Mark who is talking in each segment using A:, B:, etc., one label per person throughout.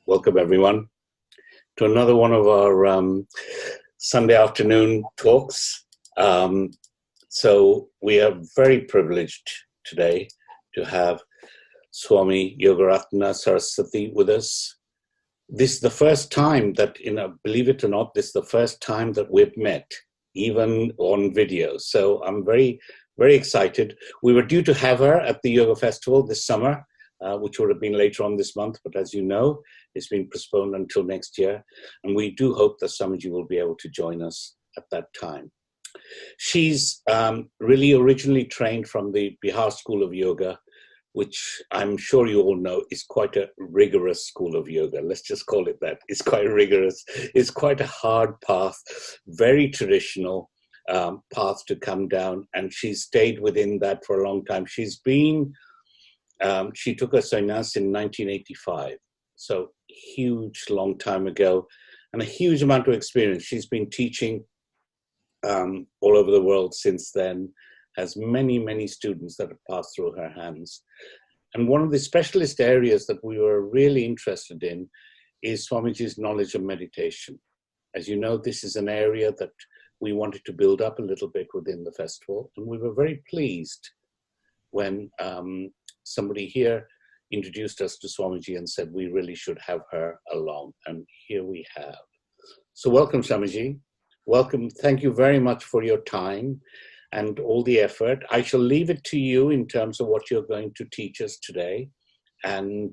A: Welcome everyone to another one of our Sunday afternoon talks. So we are very privileged today to have Swami Yogaratna Saraswati with us. This is the first time that, believe it or not, this is the first time that we've met, even on video. So I'm very, very excited. We were due to have her at the Yoga Festival this summer, which would have been later on this month, but as you know, it's been postponed until next year. And we do hope that Swamiji will be able to join us at that time. She's really originally trained from the Bihar School of Yoga, which I'm sure you all know is quite a rigorous school of yoga. Let's just call it that. It's quite rigorous. It's quite a hard path, very traditional path to come down. And she's stayed within that for a long time. She's been she took her sannyas in 1985, so huge, long time ago, and a huge amount of experience. She's been teaching all over the world since then, has many, many students that have passed through her hands. And one of the specialist areas that we were really interested in is Swamiji's knowledge of meditation. As you know, this is an area that we wanted to build up a little bit within the festival, and we were very pleased when somebody here introduced us to Swamiji and said we really should have her along, and here we have. So welcome, Swamiji. Welcome. Thank you very much for your time and all the effort. I shall leave it to you in terms of what you're going to teach us today. And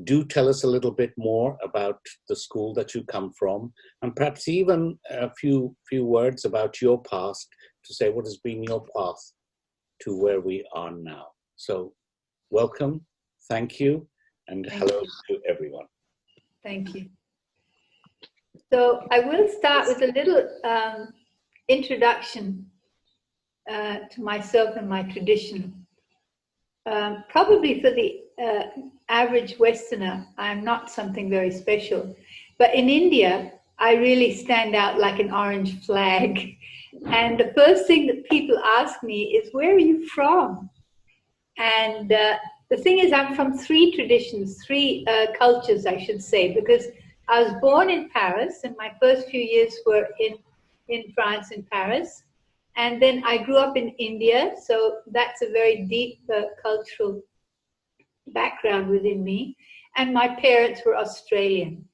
A: do tell us a little bit more about the school that you come from, and perhaps even a few words about your past, to say what has been your path to where we are now. So welcome, thank you, and hello to everyone.
B: Thank you. So I will start with a little introduction to myself and my tradition. Probably for the average Westerner, I'm not something very special. But in India, I really stand out like an orange flag. And the first thing that people ask me is, where are you from? And the thing is, I'm from three traditions, three cultures, I should say, because I was born in Paris, and my first few years were in France, in Paris. And then I grew up in India, so that's a very deep cultural background within me. And my parents were Australian.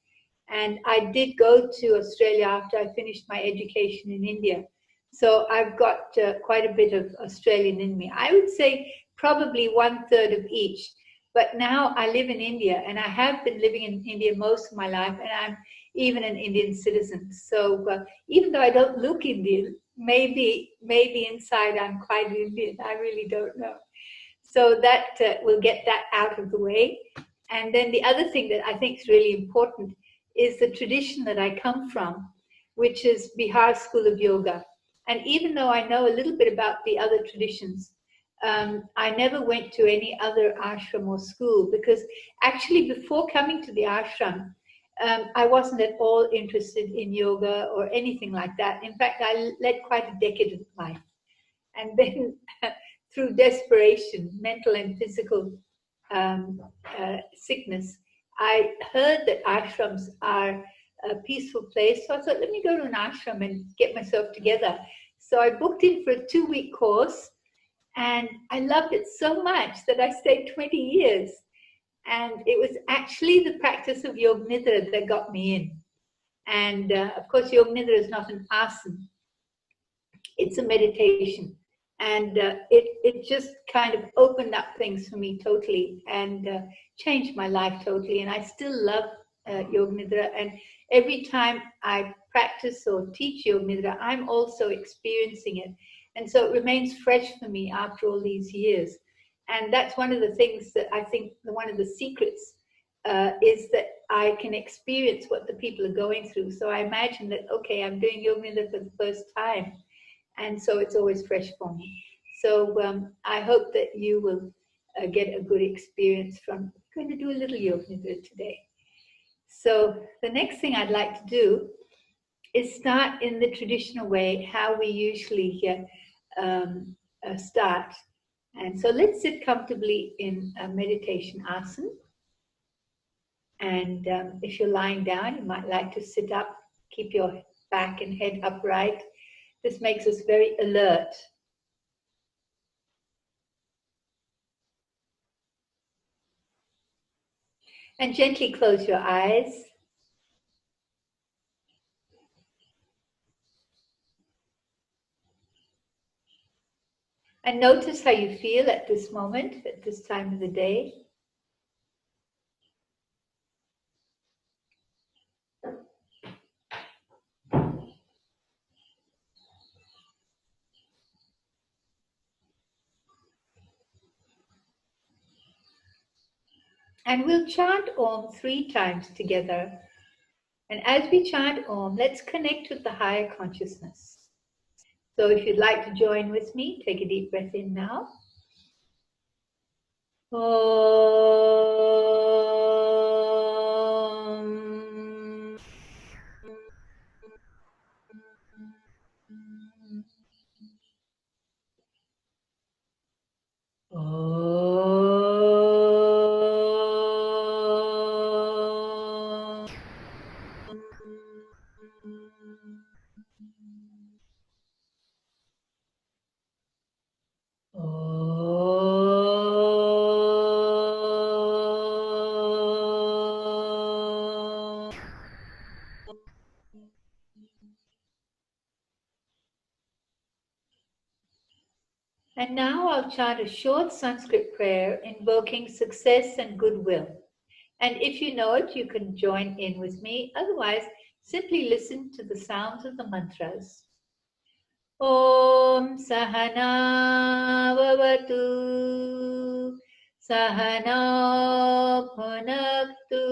B: And I did go to Australia after I finished my education in India. So I've got quite a bit of Australian in me. I would say probably 1/3 of each. But now I live in India, and I have been living in India most of my life, and I'm even an Indian citizen. So even though I don't look Indian, maybe inside I'm quite Indian. I really don't know. So that we'll get that out of the way. And then the other thing that I think is really important is the tradition that I come from, which is Bihar School of Yoga. And even though I know a little bit about the other traditions, I never went to any other ashram or school, because actually before coming to the ashram, I wasn't at all interested in yoga or anything like that. In fact, I led quite a decadent life. And then through desperation, mental and physical sickness, I heard that ashrams are a peaceful place. So I thought, let me go to an ashram and get myself together. So I booked in for a 2-week course, and I loved it so much that I stayed 20 years. And it was actually the practice of Yoga Nidra that got me in. And of course, Yoga Nidra is not an asana. It's a meditation. And it just kind of opened up things for me totally, and changed my life totally. And I still love Yoga Nidra. And every time I practice or teach Yoga Nidra, I'm also experiencing it. And so it remains fresh for me after all these years. And that's one of the things that I think one of the secrets is that I can experience what the people are going through. So I imagine that, okay, I'm doing Yoga Nidra for the first time. And so it's always fresh for me. So I hope that you will get a good experience from. I'm going to do a little Yoga Nidra today. So the next thing I'd like to do is start in the traditional way, how we usually start. And so let's sit comfortably in a meditation asana. And if you're lying down, you might like to sit up, keep your back and head upright. This makes us very alert. And gently close your eyes. And notice how you feel at this moment, at this time of the day. And we'll chant Om 3 times together. And as we chant Om, let's connect with the higher consciousness. So if you'd like to join with me, take a deep breath in now. Om. And now I'll chant a short Sanskrit prayer invoking success and goodwill. And if you know it, you can join in with me. Otherwise, simply listen to the sounds of the mantras. Om Sahana Vavatu Sahana Bhunaktu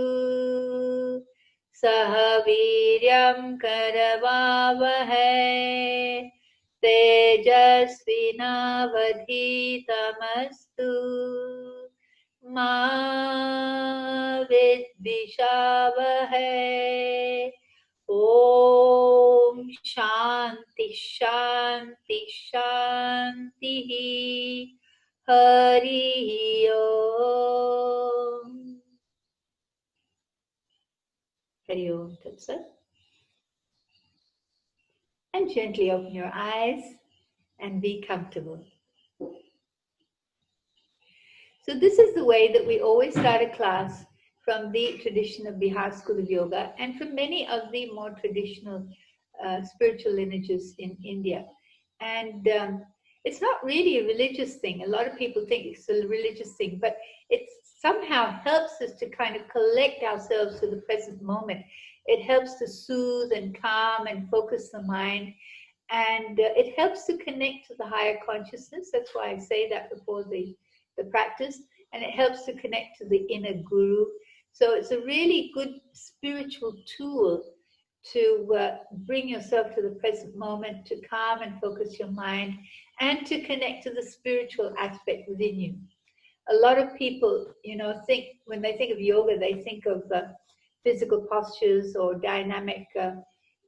B: Sahaviryam Karavavahai Tejasvinavadhitamastu Ma Vidvishavahai. Om Shanti Shanti Shanti Hari Om. Hari Om Tat Sat. And gently open your eyes and be comfortable. So this is the way that we always start a class from the tradition of Bihar School of Yoga and from many of the more traditional spiritual lineages in India. And it's not really a religious thing. A lot of people think it's a religious thing, but it somehow helps us to kind of collect ourselves to the present moment. It helps to soothe and calm and focus the mind. And it helps to connect to the higher consciousness. That's why I say that before the practice. And it helps to connect to the inner guru. So it's a really good spiritual tool to bring yourself to the present moment, to calm and focus your mind, and to connect to the spiritual aspect within you. A lot of people, think when they think of yoga, they think of physical postures or dynamic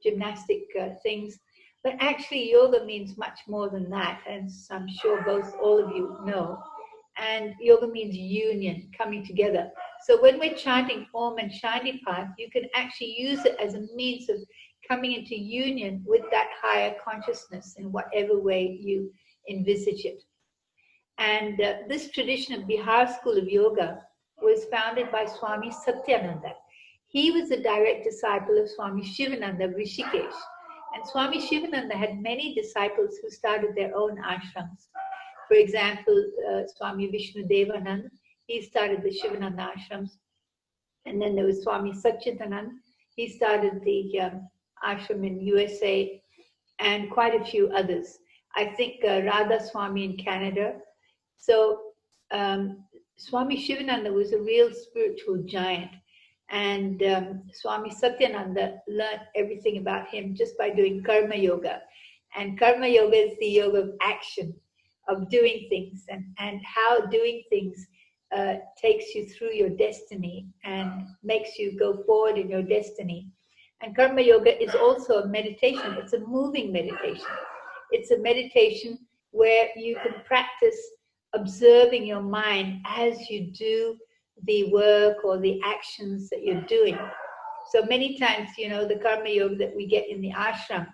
B: gymnastic things. But actually, yoga means much more than that, and I'm sure all of you know. And yoga means union, coming together. So when we're chanting Om and Shanti Path, you can actually use it as a means of coming into union with that higher consciousness in whatever way you envisage it. And this tradition of Bihar School of Yoga was founded by Swami Satyananda. He was a direct disciple of Swami Shivananda of Rishikesh. And Swami Shivananda had many disciples who started their own ashrams. For example, Swami Vishnu Devanand, he started the Shivananda ashrams. And then there was Swami Satchidanand, he started the ashram in USA, and quite a few others. I think Radha Swami in Canada. So Swami Shivananda was a real spiritual giant. And Swami Satyananda learned everything about him just by doing karma yoga. And karma yoga is the yoga of action, of doing things, and how doing things takes you through your destiny and makes you go forward in your destiny. And karma yoga is also a meditation. It's a moving meditation. It's a meditation where you can practice observing your mind as you do the work or the actions that you're doing. So many times, the karma yoga that we get in the ashram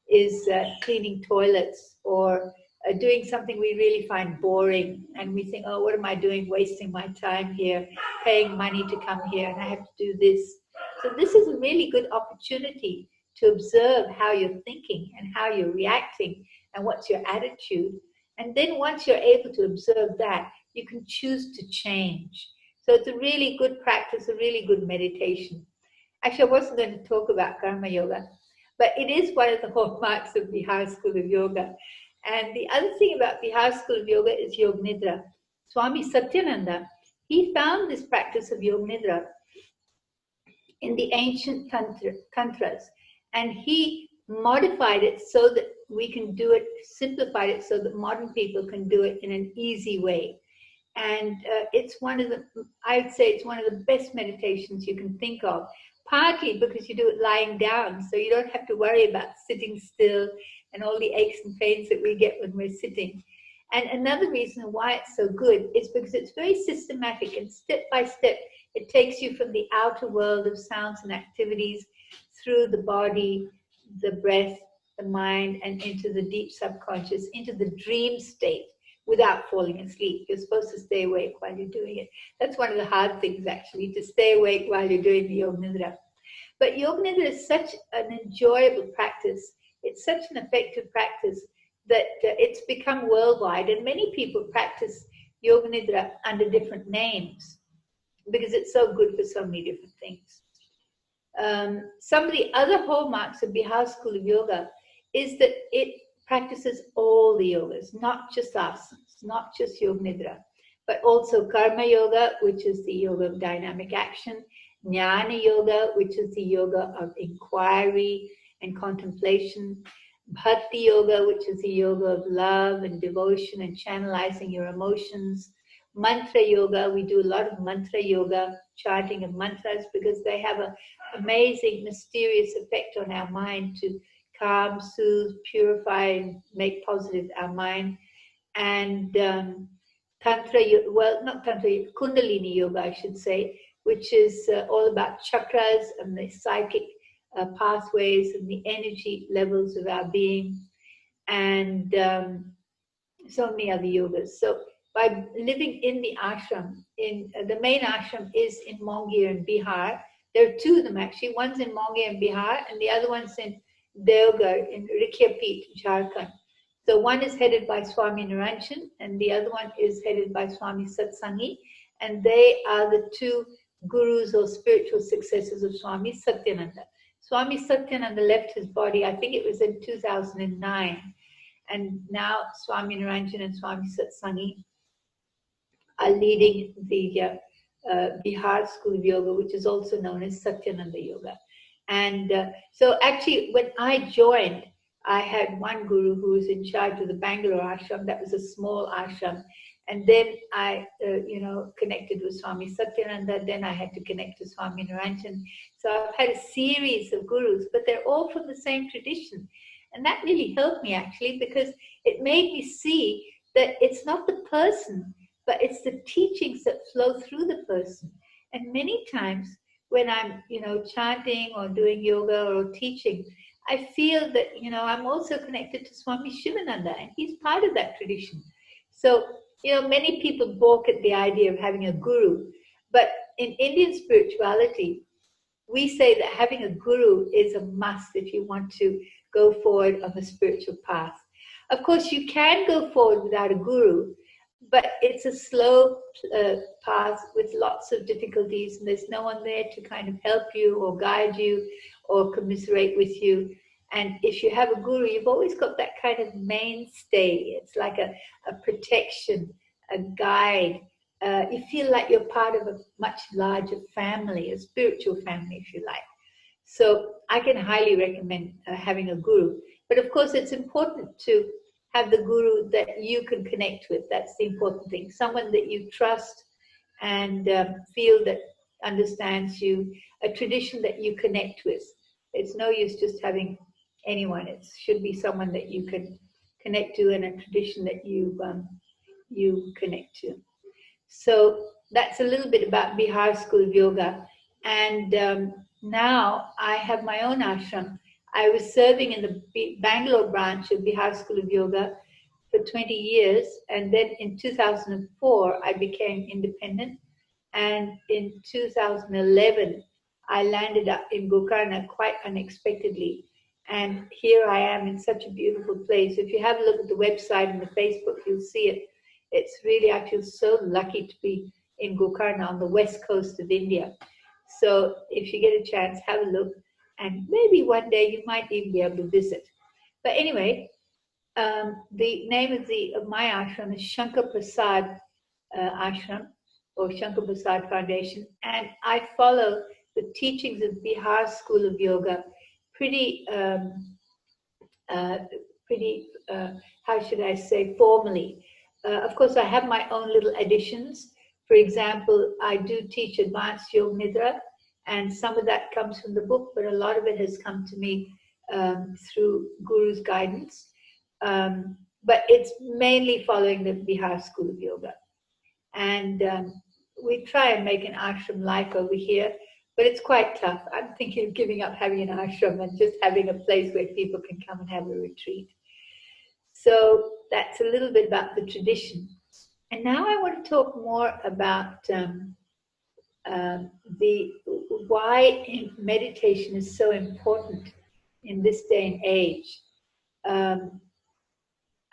B: is cleaning toilets or doing something we really find boring. And we think, oh, what am I doing, wasting my time here, paying money to come here, and I have to do this. So this is a really good opportunity to observe how you're thinking and how you're reacting and what's your attitude. And then once you're able to observe that, you can choose to change. So it's a really good practice, a really good meditation. Actually, I wasn't going to talk about karma yoga, but it is one of the hallmarks of Bihar School of Yoga. And the other thing about Bihar School of Yoga is Yoga Nidra. Swami Satyananda, he found this practice of Yoga Nidra in the ancient tantras, and he modified it so that we can do it, simplified it so that modern people can do it in an easy way. And it's I'd say it's one of the best meditations you can think of, partly because you do it lying down, so you don't have to worry about sitting still and all the aches and pains that we get when we're sitting. And another reason why it's so good is because it's very systematic, and step by step, it takes you from the outer world of sounds and activities through the body, the breath, the mind, and into the deep subconscious, into the dream state without falling asleep. You're supposed to stay awake while you're doing it. That's one of the hard things, actually, to stay awake while you're doing the Yoga Nidra. But Yoga Nidra is such an enjoyable practice. It's such an effective practice that it's become worldwide, and many people practice Yoga Nidra under different names because it's so good for so many different things. Some of the other hallmarks of Bihar School of Yoga is that it practices all the yogas, not just asanas, not just Yoga Nidra, but also Karma Yoga, which is the yoga of dynamic action, Jnana Yoga, which is the yoga of inquiry and contemplation, Bhakti Yoga, which is the yoga of love and devotion and channelizing your emotions, Mantra Yoga. We do a lot of Mantra Yoga, chanting of mantras, because they have an amazing, mysterious effect on our mind to calm, soothe, purify, and make positive our mind. And Kundalini Yoga, I should say, which is all about chakras and the psychic pathways and the energy levels of our being, and so many other yogas. So by living in the ashram, the main ashram is in Mongir in Bihar. There are two of them actually. One's in Mongir in Bihar, and the other one's in Deoghar in Rikyapit, Jharkhand. So one is headed by Swami Niranjan, and the other one is headed by Swami Satsangi, and they are the two gurus or spiritual successors of Swami Satyananda. Swami Satyananda left his body, I think it was in 2009, and now Swami Niranjan and Swami Satsangi are leading the Bihar School of Yoga, which is also known as Satyananda Yoga. And so actually, when I joined, I had one guru who was in charge of the Bangalore ashram. That was a small ashram. And then I, connected with Swami Satyananda. Then I had to connect to Swami Niranjan. So I've had a series of gurus, but they're all from the same tradition. And that really helped me, actually, because it made me see that it's not the person, but it's the teachings that flow through the person. And many times when I'm, chanting or doing yoga or teaching, I feel that, I'm also connected to Swami Shivananda, and he's part of that tradition. So, many people balk at the idea of having a guru, but in Indian spirituality, we say that having a guru is a must if you want to go forward on the spiritual path. Of course, you can go forward without a guru, but it's a slow path with lots of difficulties, and there's no one there to kind of help you or guide you or commiserate with you. And if you have a guru, you've always got that kind of mainstay. It's like a protection, a guide. You feel like you're part of a much larger family, a spiritual family, if you like. So I can highly recommend having a guru. But of course, it's important to have the guru that you can connect with. That's the important thing. Someone that you trust and feel that understands you, a tradition that you connect with. It's no use just having anyone. It should be someone that you can connect to and a tradition that you connect to. So that's a little bit about Bihar School of Yoga. And now I have my own ashram. I was serving in the Bangalore branch of Bihar School of Yoga for 20 years. And then in 2004, I became independent. And in 2011, I landed up in Gokarna quite unexpectedly. And here I am in such a beautiful place. If you have a look at the website and the Facebook, you'll see it. It's really, I feel so lucky to be in Gokarna on the west coast of India. So if you get a chance, have a look. And maybe one day you might even be able to visit. But anyway, the name of my ashram is Shankar Prasad Ashram, or Shankar Prasad Foundation, and I follow the teachings of Bihar School of Yoga pretty, how should I say, formally. Of course, I have my own little additions. For example, I do teach advanced yoga nidra, and some of that comes from the book, but a lot of it has come to me through Guru's guidance. But it's mainly following the Bihar School of Yoga. And we try and make an ashram life over here, but it's quite tough. I'm thinking of giving up having an ashram and just having a place where people can come and have a retreat. So that's a little bit about the tradition. And now I want to talk more about why meditation is so important in this day and age.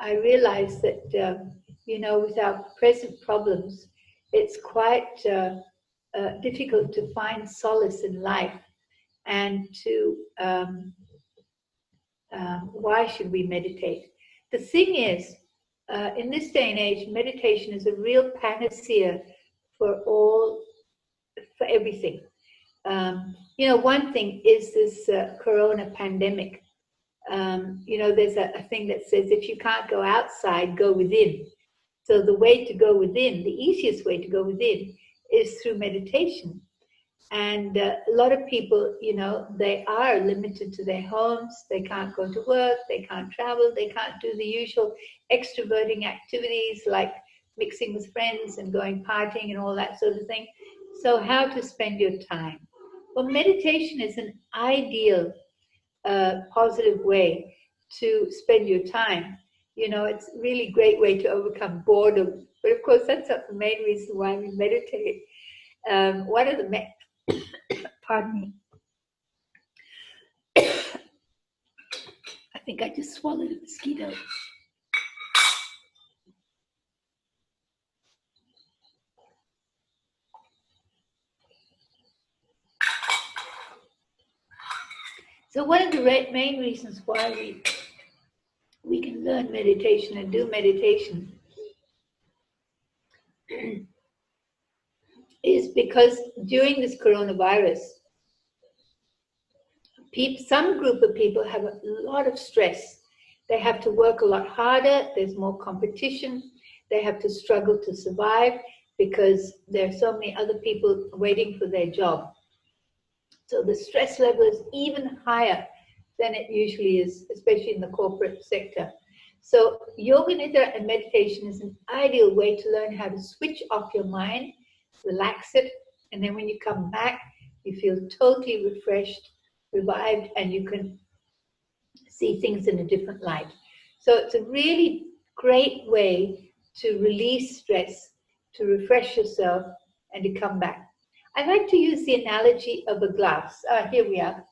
B: I realize that with our present problems, it's quite difficult to find solace in life. And why should we meditate? The thing is, in this day and age, meditation is a real panacea for everything. One thing is this corona pandemic. There's a thing that says if you can't go outside, go within. So the way to go within, the easiest way to go within, is through meditation. And a lot of people, they are limited to their homes. They can't go to work. They can't travel. They can't do the usual extroverting activities like mixing with friends and going partying and all that sort of thing. So how to spend your time? Well, meditation is an ideal positive way to spend your time. It's a really great way to overcome boredom. But of course, that's not the main reason why we meditate. One of the pardon me. I think I just swallowed a mosquito. So one of the main reasons why we can learn meditation and do meditation is because during this coronavirus, some group of people have a lot of stress. They have to work a lot harder. There's more competition. They have to struggle to survive because there are so many other people waiting for their job. So the stress level is even higher than it usually is, especially in the corporate sector. So yoga nidra and meditation is an ideal way to learn how to switch off your mind, relax it, and then when you come back, you feel totally refreshed, revived, and you can see things in a different light. So it's a really great way to release stress, to refresh yourself, and to come back. I like to use the analogy of a glass. Here we are.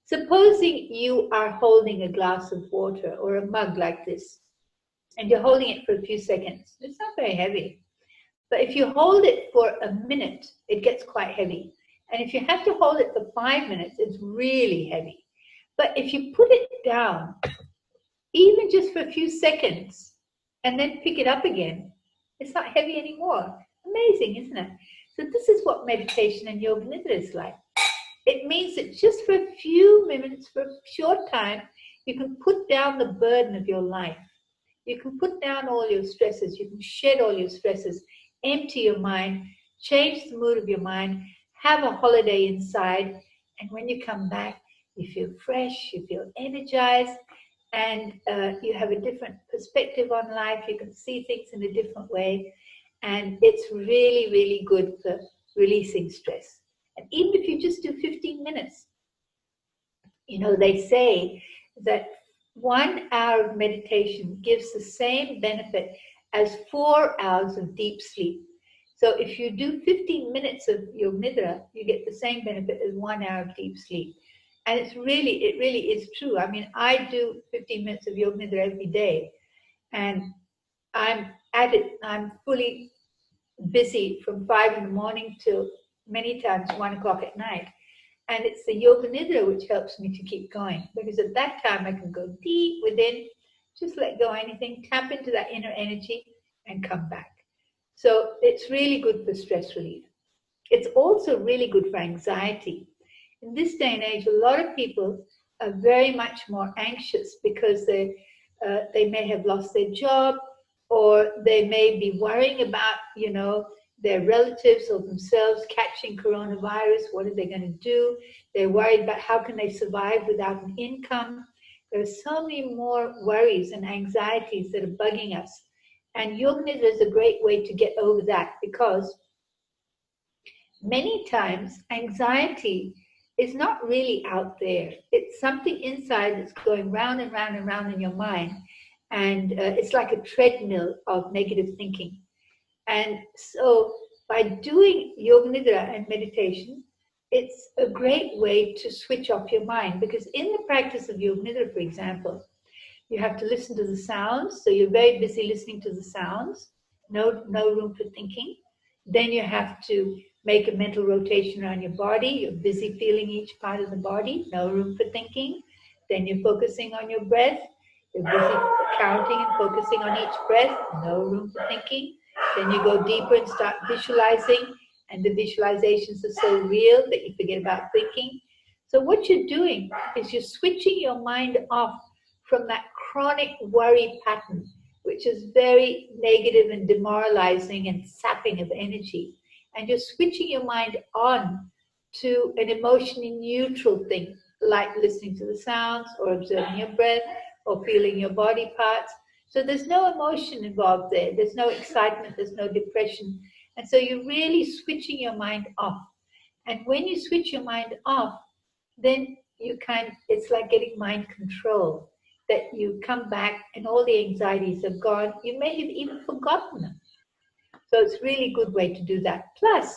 B: Supposing you are holding a glass of water or a mug like this, and you're holding it for a few seconds. It's not very heavy. But if you hold it for a minute, it gets quite heavy. And if you have to hold it for 5 minutes, it's really heavy. But if you put it down, even just for a few seconds, and then pick it up again, it's not heavy anymore. Amazing, isn't it? So this is what meditation and yoga nidra is like. It means that just for a few minutes, for a short time, you can put down the burden of your life. You can put down all your stresses. You can shed all your stresses, empty your mind, change the mood of your mind, have a holiday inside. And when you come back, you feel fresh, you feel energized, and you have a different perspective on life. You can see things in a different way. And it's really, really good for releasing stress. And even if you just do 15 minutes, you know, they say that 1 hour of meditation gives the same benefit as 4 hours of deep sleep. So if you do 15 minutes of Yoga Nidra, you get the same benefit as 1 hour of deep sleep. And it really is true. I mean, I do 15 minutes of Yoga Nidra every day, and I'm at it. I'm fully busy from 5 in the morning till many times 1 o'clock at night. And it's the Yoga Nidra which helps me to keep going, because at that time I can go deep within, just let go of anything, tap into that inner energy and come back. So it's really good for stress relief. It's also really good for anxiety. In this day and age, a lot of people are very much more anxious because they may have lost their job, or they may be worrying about, you know, their relatives or themselves catching coronavirus. What are they going to do? They're worried about how can they survive without an income. There are so many more worries and anxieties that are bugging us. And Yoga Nidra is a great way to get over that, because many times anxiety is not really out there. It's something inside that's going round and round and round in your mind. And it's like a treadmill of negative thinking. And so by doing Yoga Nidra and meditation, it's a great way to switch off your mind. Because in the practice of Yoga Nidra, for example, you have to listen to the sounds. So you're very busy listening to the sounds, no room for thinking. Then you have to make a mental rotation around your body. You're busy feeling each part of the body, no room for thinking. Then you're focusing on your breath. You're busy counting and focusing on each breath, no room for thinking. Then you go deeper and start visualizing, and the visualizations are so real that you forget about thinking. So what you're doing is you're switching your mind off from that chronic worry pattern, which is very negative and demoralizing and sapping of energy. And you're switching your mind on to an emotionally neutral thing, like listening to the sounds or observing your breath or feeling your body parts. So there's no emotion involved there. There's no excitement. There's no depression. And so you're really switching your mind off. And when you switch your mind off, then it's like getting mind control, that you come back and all the anxieties have gone. You may have even forgotten them. So it's a really good way to do that. Plus,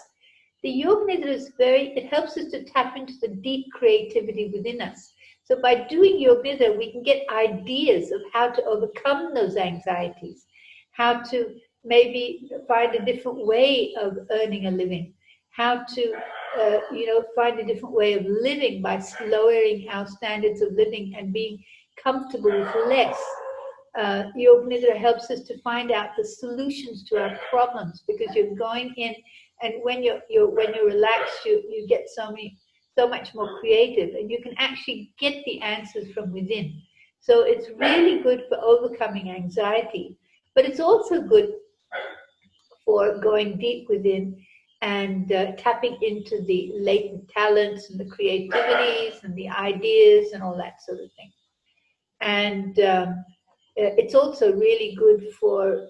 B: the Yoga Nidra it helps us to tap into the deep creativity within us. So by doing Yoga Nidra, we can get ideas of how to overcome those anxieties, how to maybe find a different way of earning a living, how to find a different way of living by lowering our standards of living and being comfortable with less. Yoga Nidra helps us to find out the solutions to our problems, because you're going in, and when you're relaxed, you get so much more creative, and you can actually get the answers from within. So it's really good for overcoming anxiety, but it's also good for going deep within and tapping into the latent talents and the creativities and the ideas and all that sort of thing. And it's also really good for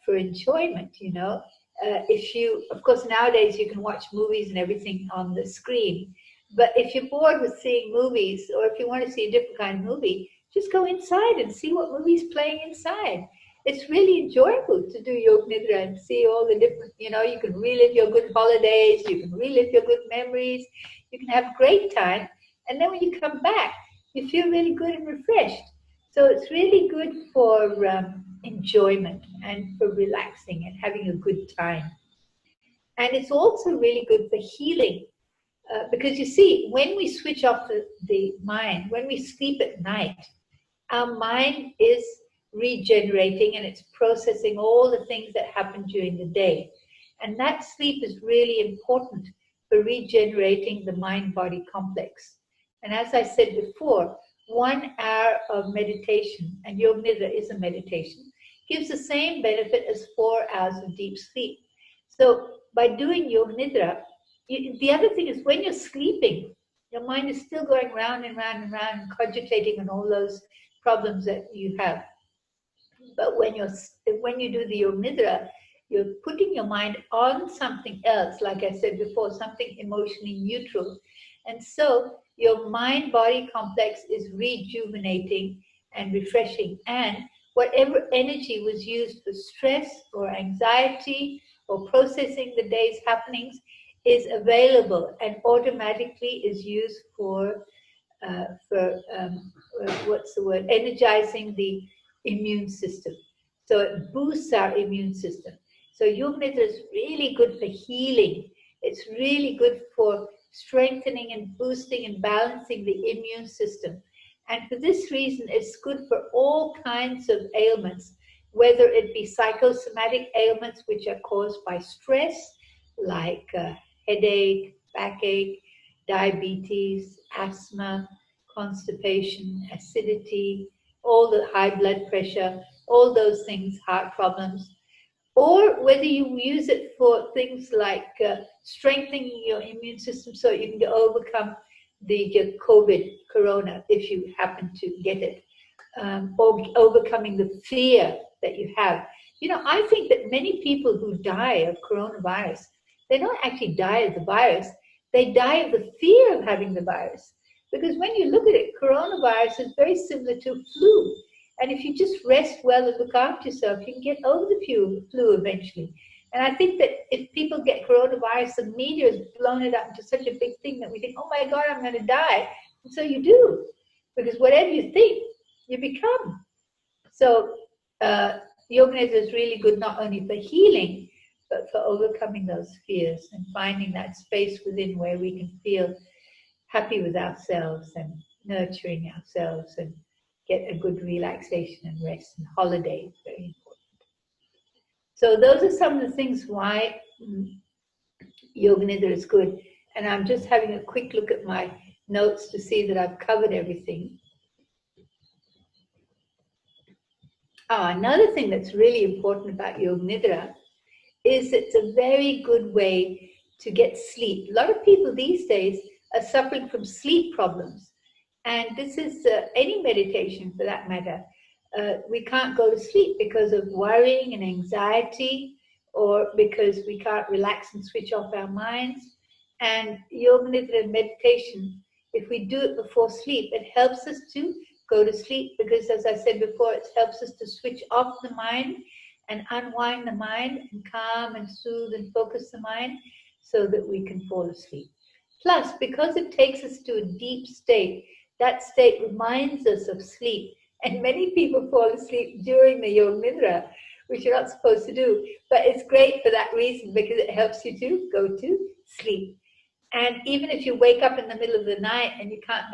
B: enjoyment, you know. Of course, nowadays you can watch movies and everything on the screen, but if you're bored with seeing movies, or if you want to see a different kind of movie, just go inside and see what movie's playing inside. It's really enjoyable to do Yoga Nidra and see all the different, you know, you can relive your good holidays, you can relive your good memories, you can have a great time, and then when you come back, you feel really good and refreshed. So it's really good for enjoyment and for relaxing and having a good time. And it's also really good for healing, because you see, when we switch off the mind, when we sleep at night, our mind is regenerating and it's processing all the things that happen during the day. And that sleep is really important for regenerating the mind-body complex. And as I said before, 1 hour of meditation, and Yoga Nidra is a meditation, gives the same benefit as 4 hours of deep sleep. So by doing Yoga Nidra, the other thing is, when you're sleeping, your mind is still going round and round and round and cogitating on all those problems that you have. But when you do the Yoga Nidra, you're putting your mind on something else, like I said before, something emotionally neutral. And so your mind-body complex is rejuvenating and refreshing. And whatever energy was used for stress or anxiety or processing the day's happenings is available and automatically is used for what's the word? Energizing the immune system. So it boosts our immune system. So Yoga Nidra is really good for healing. It's really good for strengthening and boosting and balancing the immune system. And for this reason, it's good for all kinds of ailments, whether it be psychosomatic ailments, which are caused by stress, like headache, backache, diabetes, asthma, constipation, acidity, all the high blood pressure, all those things, heart problems, or whether you use it for things like strengthening your immune system so you can overcome the corona, if you happen to get it, or overcoming the fear that you have. You know, I think that many people who die of coronavirus, they don't actually die of the virus, they die of the fear of having the virus. Because when you look at it, coronavirus is very similar to flu. And if you just rest well and look after yourself, you can get over the flu eventually. And I think that if people get coronavirus, the media has blown it up into such a big thing that we think, oh my God, I'm going to die. And so you do. Because whatever you think, you become. So Yoga Nidra is really good not only for healing, but for overcoming those fears and finding that space within where we can feel happy with ourselves and nurturing ourselves and get a good relaxation and rest, and holiday is very important. So those are some of the things why Yoga Nidra is good. And I'm just having a quick look at my notes to see that I've covered everything. Another thing that's really important about Yoga Nidra is it's a very good way to get sleep. A lot of people these days are suffering from sleep problems. And this is any meditation for that matter. We can't go to sleep because of worrying and anxiety, or because we can't relax and switch off our minds. And Yoga Nidra meditation, if we do it before sleep, it helps us to go to sleep, because as I said before, it helps us to switch off the mind and unwind the mind and calm and soothe and focus the mind so that we can fall asleep. Plus, because it takes us to a deep state, that state reminds us of sleep. And many people fall asleep during the Yoga Nidra, which you're not supposed to do. But it's great for that reason, because it helps you to go to sleep. And even if you wake up in the middle of the night and you can't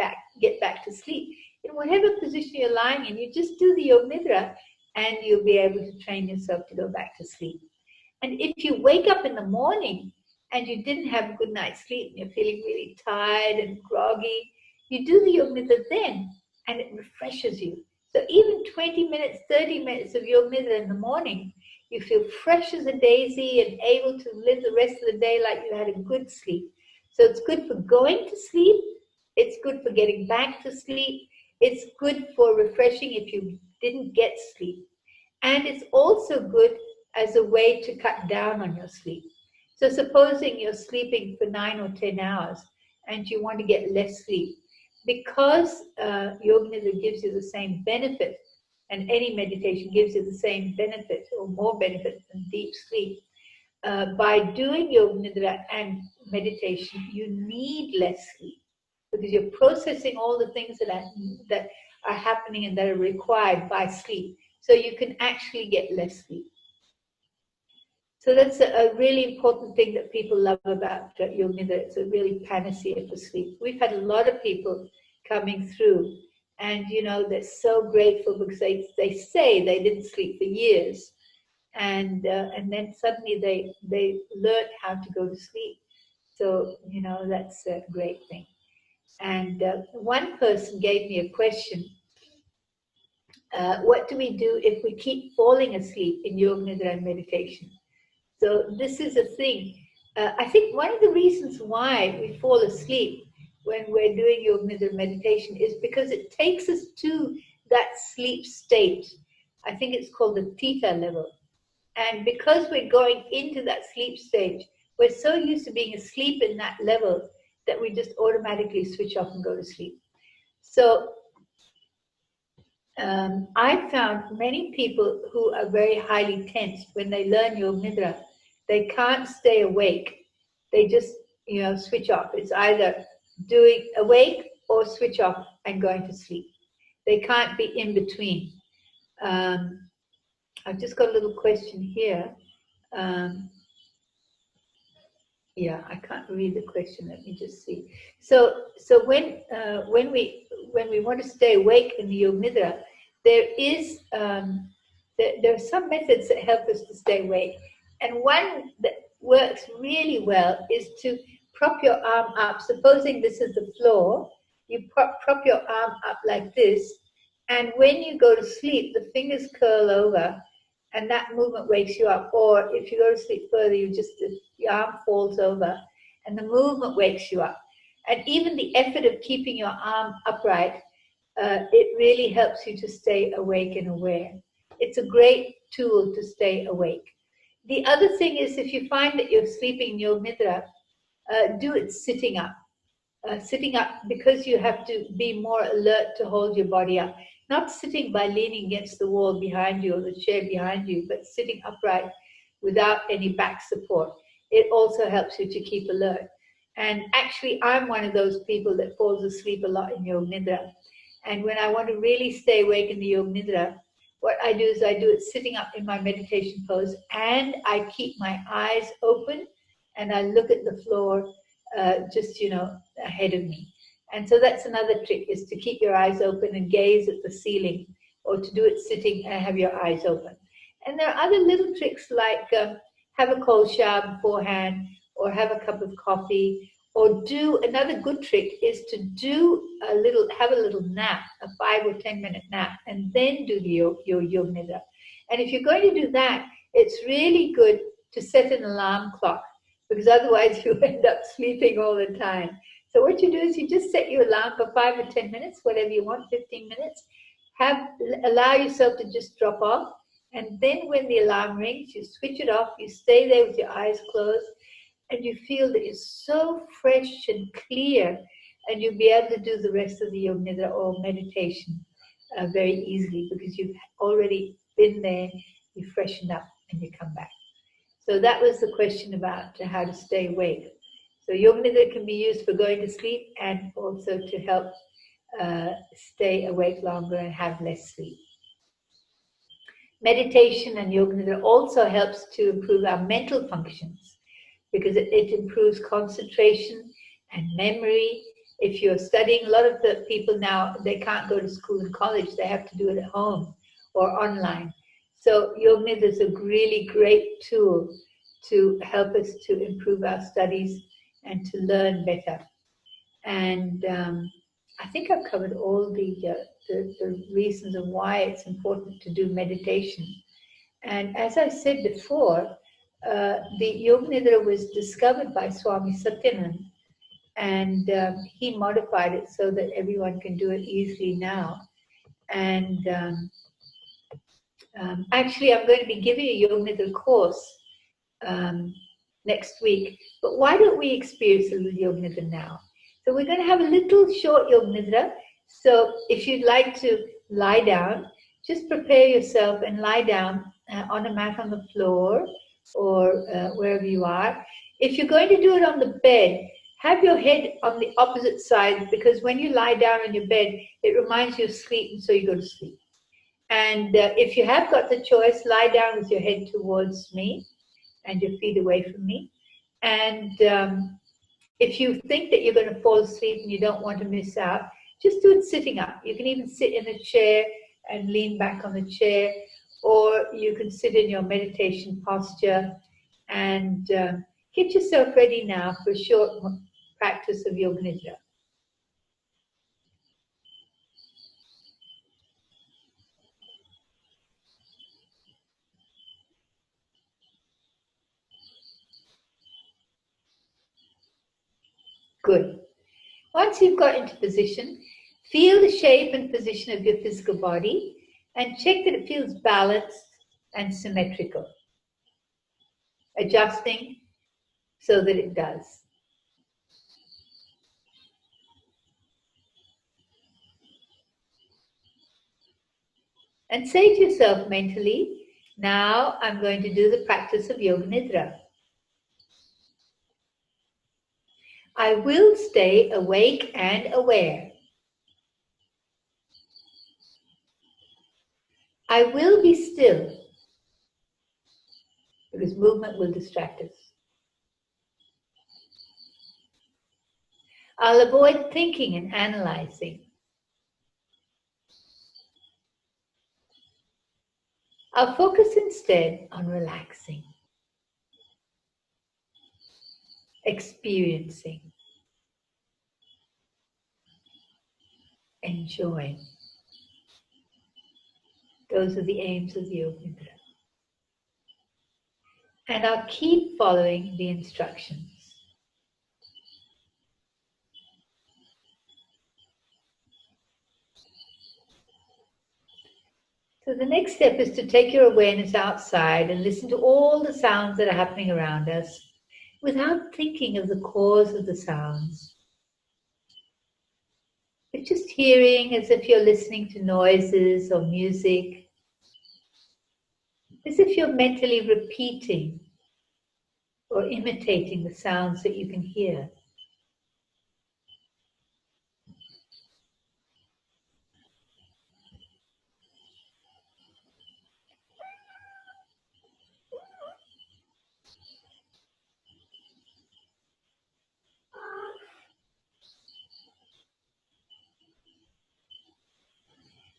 B: get back to sleep, in whatever position you're lying in, you just do the Yoga Nidra and you'll be able to train yourself to go back to sleep. And if you wake up in the morning and you didn't have a good night's sleep and you're feeling really tired and groggy, you do the Yoga Nidra then and it refreshes you. So even 20 minutes, 30 minutes of Yoga Nidra in the morning, you feel fresh as a daisy and able to live the rest of the day like you had a good sleep. So it's good for going to sleep. It's good for getting back to sleep. It's good for refreshing if you didn't get sleep. And it's also good as a way to cut down on your sleep. So supposing you're sleeping for 9 or 10 hours and you want to get less sleep, because Yoga Nidra gives you the same benefit, and any meditation gives you the same benefit or more benefit than deep sleep, by doing Yoga Nidra and meditation, you need less sleep, because you're processing all the things that are happening and that are required by sleep. So you can actually get less sleep. So that's a really important thing that people love about Yoga Nidra. It's a really panacea for sleep. We've had a lot of people coming through, and you know, they're so grateful because they say they didn't sleep for years, and then suddenly they learned how to go to sleep. So you know, that's a great thing. And one person gave me a question. What do we do if we keep falling asleep in Yoga Nidra and meditation? So this is a thing. I think one of the reasons why we fall asleep when we're doing Yoga Nidra meditation is because it takes us to that sleep state. I think it's called the theta level. And because we're going into that sleep stage, we're so used to being asleep in that level that we just automatically switch off and go to sleep. So I found many people who are very highly tensed when they learn Yoga Nidra, they can't stay awake. They just, switch off. It's either doing awake or switch off and going to sleep. They can't be in between. I've just got a little question here. Yeah, I can't read the question. Let me just see. So when we want to stay awake in the Yoga Nidra, there is there are some methods that help us to stay awake, and one that works really well is to prop your arm up. Supposing this is the floor, you prop your arm up like this, and when you go to sleep, the fingers curl over, and that movement wakes you up. Or if you go to sleep further, the arm falls over, and the movement wakes you up. And even the effort of keeping your arm upright, it really helps you to stay awake and aware. It's a great tool to stay awake. The other thing is, if you find that you're sleeping in your Nidra, do it sitting up. Sitting up because you have to be more alert to hold your body up. Not sitting by leaning against the wall behind you or the chair behind you, but sitting upright without any back support. It also helps you to keep alert. And actually, I'm one of those people that falls asleep a lot in Yoga Nidra. And when I want to really stay awake in the Yoga Nidra, what I do is I do it sitting up in my meditation pose, and I keep my eyes open and I look at the floor just ahead of me. And so that's another trick, is to keep your eyes open and gaze at the ceiling, or to do it sitting and have your eyes open. And there are other little tricks like have a cold shower beforehand, or have a cup of coffee, or do another good trick is to have a little nap, a 5 or 10 minute nap, and then do your Yoga Nidra. And if you're going to do that, it's really good to set an alarm clock, because otherwise you end up sleeping all the time. So what you do is you just set your alarm for 5 or 10 minutes, whatever you want, 15 minutes. Allow yourself to just drop off. And then when the alarm rings, you switch it off, you stay there with your eyes closed, and you feel that you're so fresh and clear, and you'll be able to do the rest of the Yoga Nidra or meditation very easily, because you've already been there, you freshened up, and you come back. So that was the question about how to stay awake. So Yoga Nidra can be used for going to sleep, and also to help stay awake longer and have less sleep. Meditation and Yoga Nidra also helps to improve our mental functions, because it improves concentration and memory. If you're studying, a lot of the people now, they can't go to school and college, they have to do it at home or online. So Yoga Nidra is a really great tool to help us to improve our studies and to learn better. And I think I've covered all the reasons of why it's important to do meditation. And as I said before, the Yoga Nidra was discovered by Swami Satyanand, and he modified it so that everyone can do it easily now. And actually, I'm going to be giving a Yoga Nidra course next week. But why don't we experience a little Yoga Nidra now? So we're going to have a little short Yoga Nidra. So if you'd like to lie down, just prepare yourself and lie down on a mat on the floor, or wherever you are. If you're going to do it on the bed, have your head on the opposite side, because when you lie down on your bed, it reminds you of sleep, and so you go to sleep. And if you have got the choice, lie down with your head towards me and your feet away from me. And if you think that you're going to fall asleep and you don't want to miss out, just do it sitting up. You can even sit in a chair and lean back on the chair, or you can sit in your meditation posture, and get yourself ready now for a short practice of Yoga Nidra. Good. Once you've got into position, feel the shape and position of your physical body, and check that it feels balanced and symmetrical. adjusting so that it does. And say to yourself mentally, now I'm going to do the practice of Yoga Nidra. I will stay awake and aware. I will be still, because movement will distract us. I'll avoid thinking and analyzing. I'll focus instead on relaxing, experiencing, enjoying. Those are the aims of the Yoga Nidra. And I'll keep following the instructions. So the next step is to take your awareness outside and listen to all the sounds that are happening around us without thinking of the cause of the sounds. It's just hearing as if you're listening to noises or music, as if you're mentally repeating or imitating the sounds that you can hear.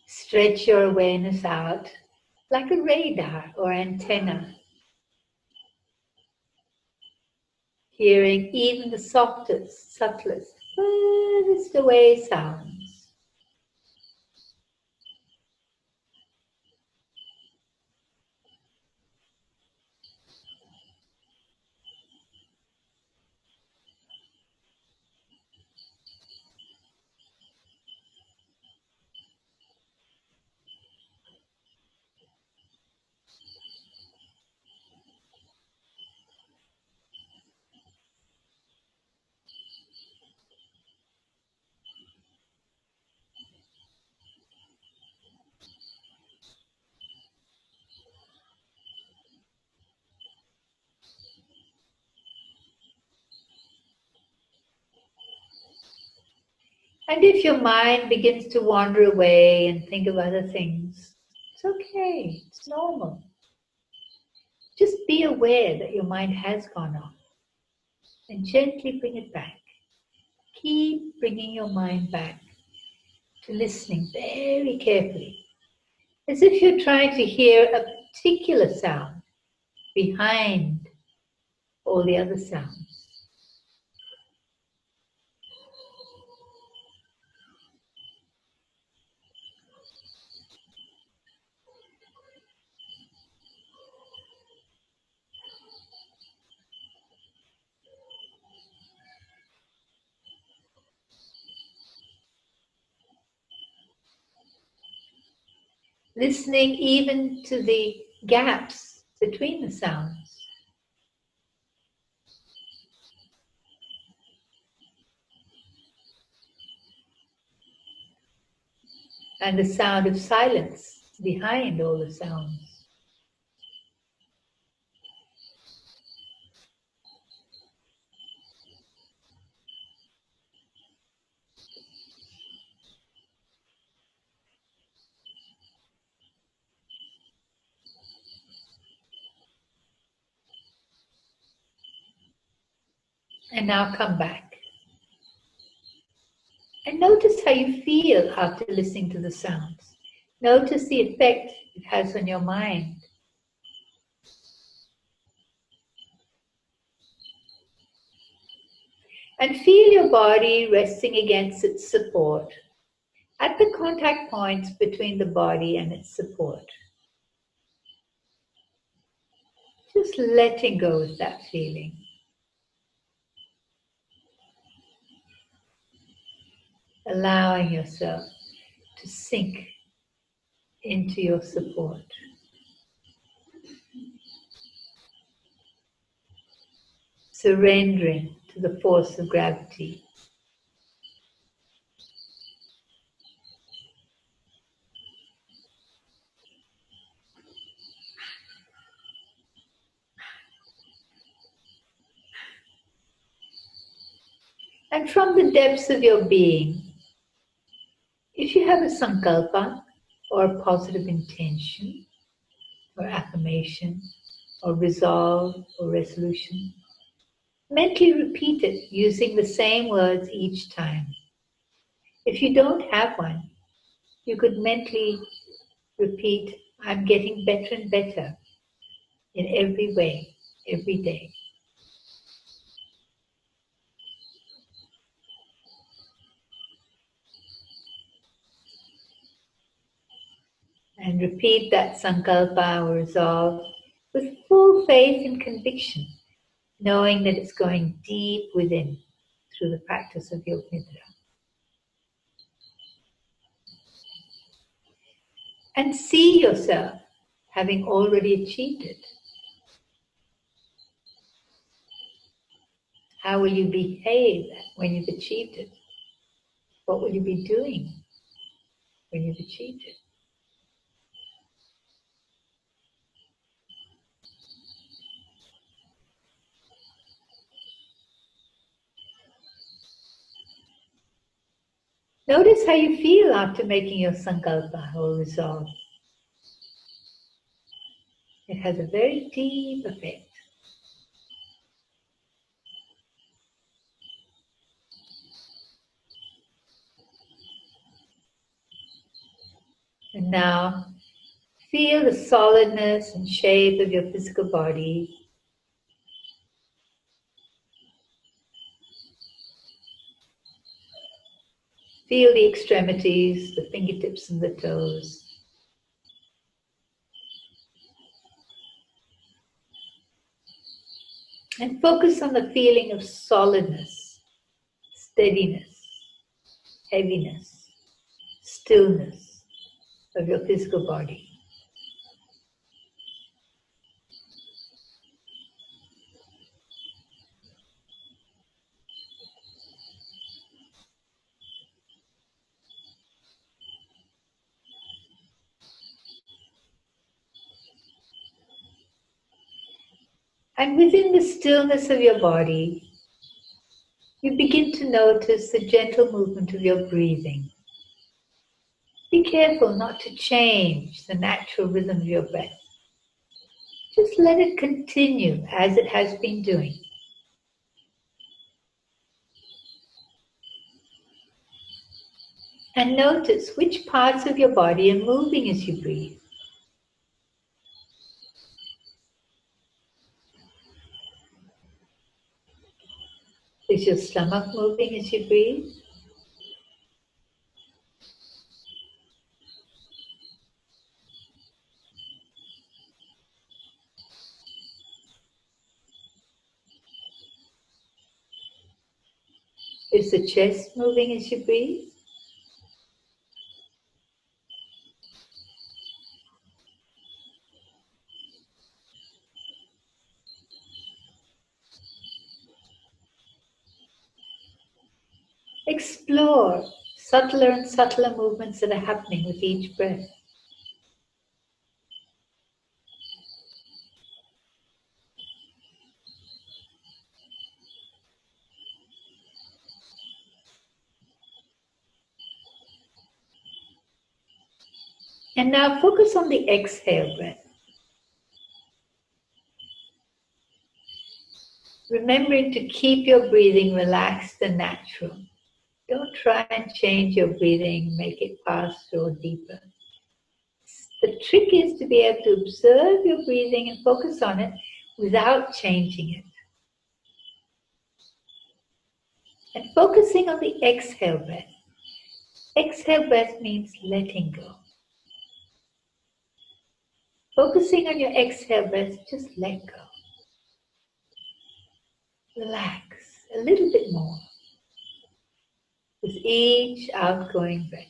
B: Stretch your awareness out like a radar or antenna, hearing even the softest, subtlest, furthest away sounds. And if your mind begins to wander away and think of other things, it's okay, it's normal. Just be aware that your mind has gone off and gently bring it back. Keep bringing your mind back to listening very carefully, as if you're trying to hear a particular sound behind all the other sounds. Listening even to the gaps between the sounds. And the sound of silence behind all the sounds. And now come back. And notice how you feel after listening to the sounds. Notice the effect it has on your mind. And feel your body resting against its support at the contact points between the body and its support. Just letting go of that feeling. Allowing yourself to sink into your support. surrendering to the force of gravity. And from the depths of your being, if you have a sankalpa or a positive intention or affirmation or resolve or resolution, mentally repeat it using the same words each time. If you don't have one, you could mentally repeat, I'm getting better and better in every way, every day. And repeat that sankalpa or resolve with full faith and conviction, knowing that it's going deep within through the practice of Yoga Nidra. And see yourself having already achieved it. How will you behave when you've achieved it? What will you be doing when you've achieved it? Notice how you feel after making your sankalpa or resolve. It has a very deep effect. And now, feel the solidness and shape of your physical body. Feel the extremities, the fingertips and the toes. And focus on the feeling of solidness, steadiness, heaviness, stillness of your physical body. And within the stillness of your body, you begin to notice the gentle movement of your breathing. Be careful not to change the natural rhythm of your breath. Just let it continue as it has been doing. And notice which parts of your body are moving as you breathe. Is your stomach moving as you breathe? Is the chest moving as you breathe? Explore subtler and subtler movements that are happening with each breath. And now focus on the exhale breath. Remembering to keep your breathing relaxed and natural. Don't try and change your breathing, make it faster or deeper. The trick is to be able to observe your breathing and focus on it without changing it. And focusing on the exhale breath. Exhale breath means letting go. Focusing on your exhale breath, just let go. Relax a little bit more with each outgoing breath.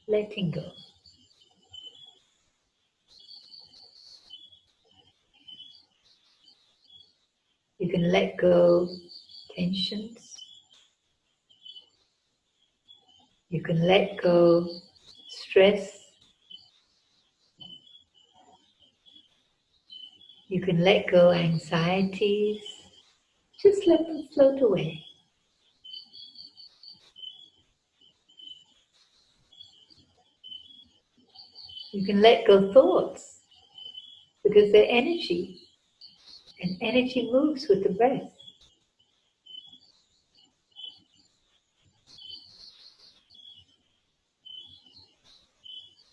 B: Letting go. You can let go tensions. You can let go stress. You can let go anxieties. Just let them float away. You can let go thoughts because they're energy, and energy moves with the breath.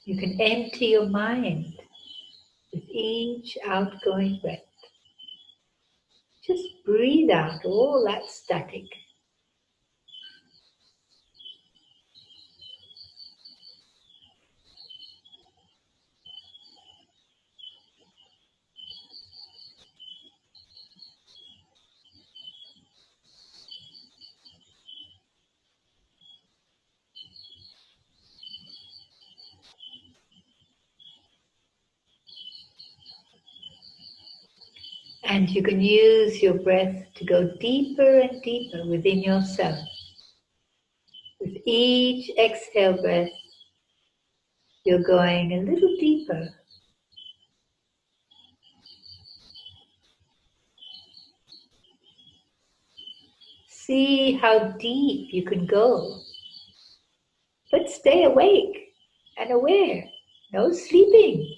B: You can empty your mind with each outgoing breath. Just breathe out all that static. And you can use your breath to go deeper and deeper within yourself. With each exhale breath, you're going a little deeper. See how deep you can go. But stay awake and aware. No sleeping.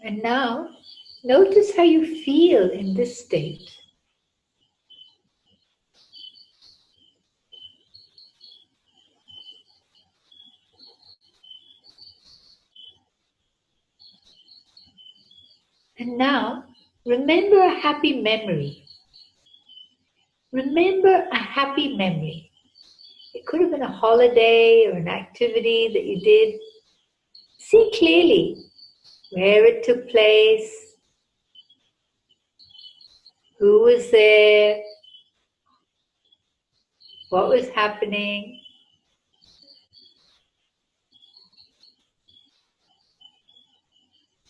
B: And now, notice how you feel in this state. And now, remember a happy memory. Remember a happy memory. It could have been a holiday or an activity that you did. See clearly where it took place, who was there, what was happening.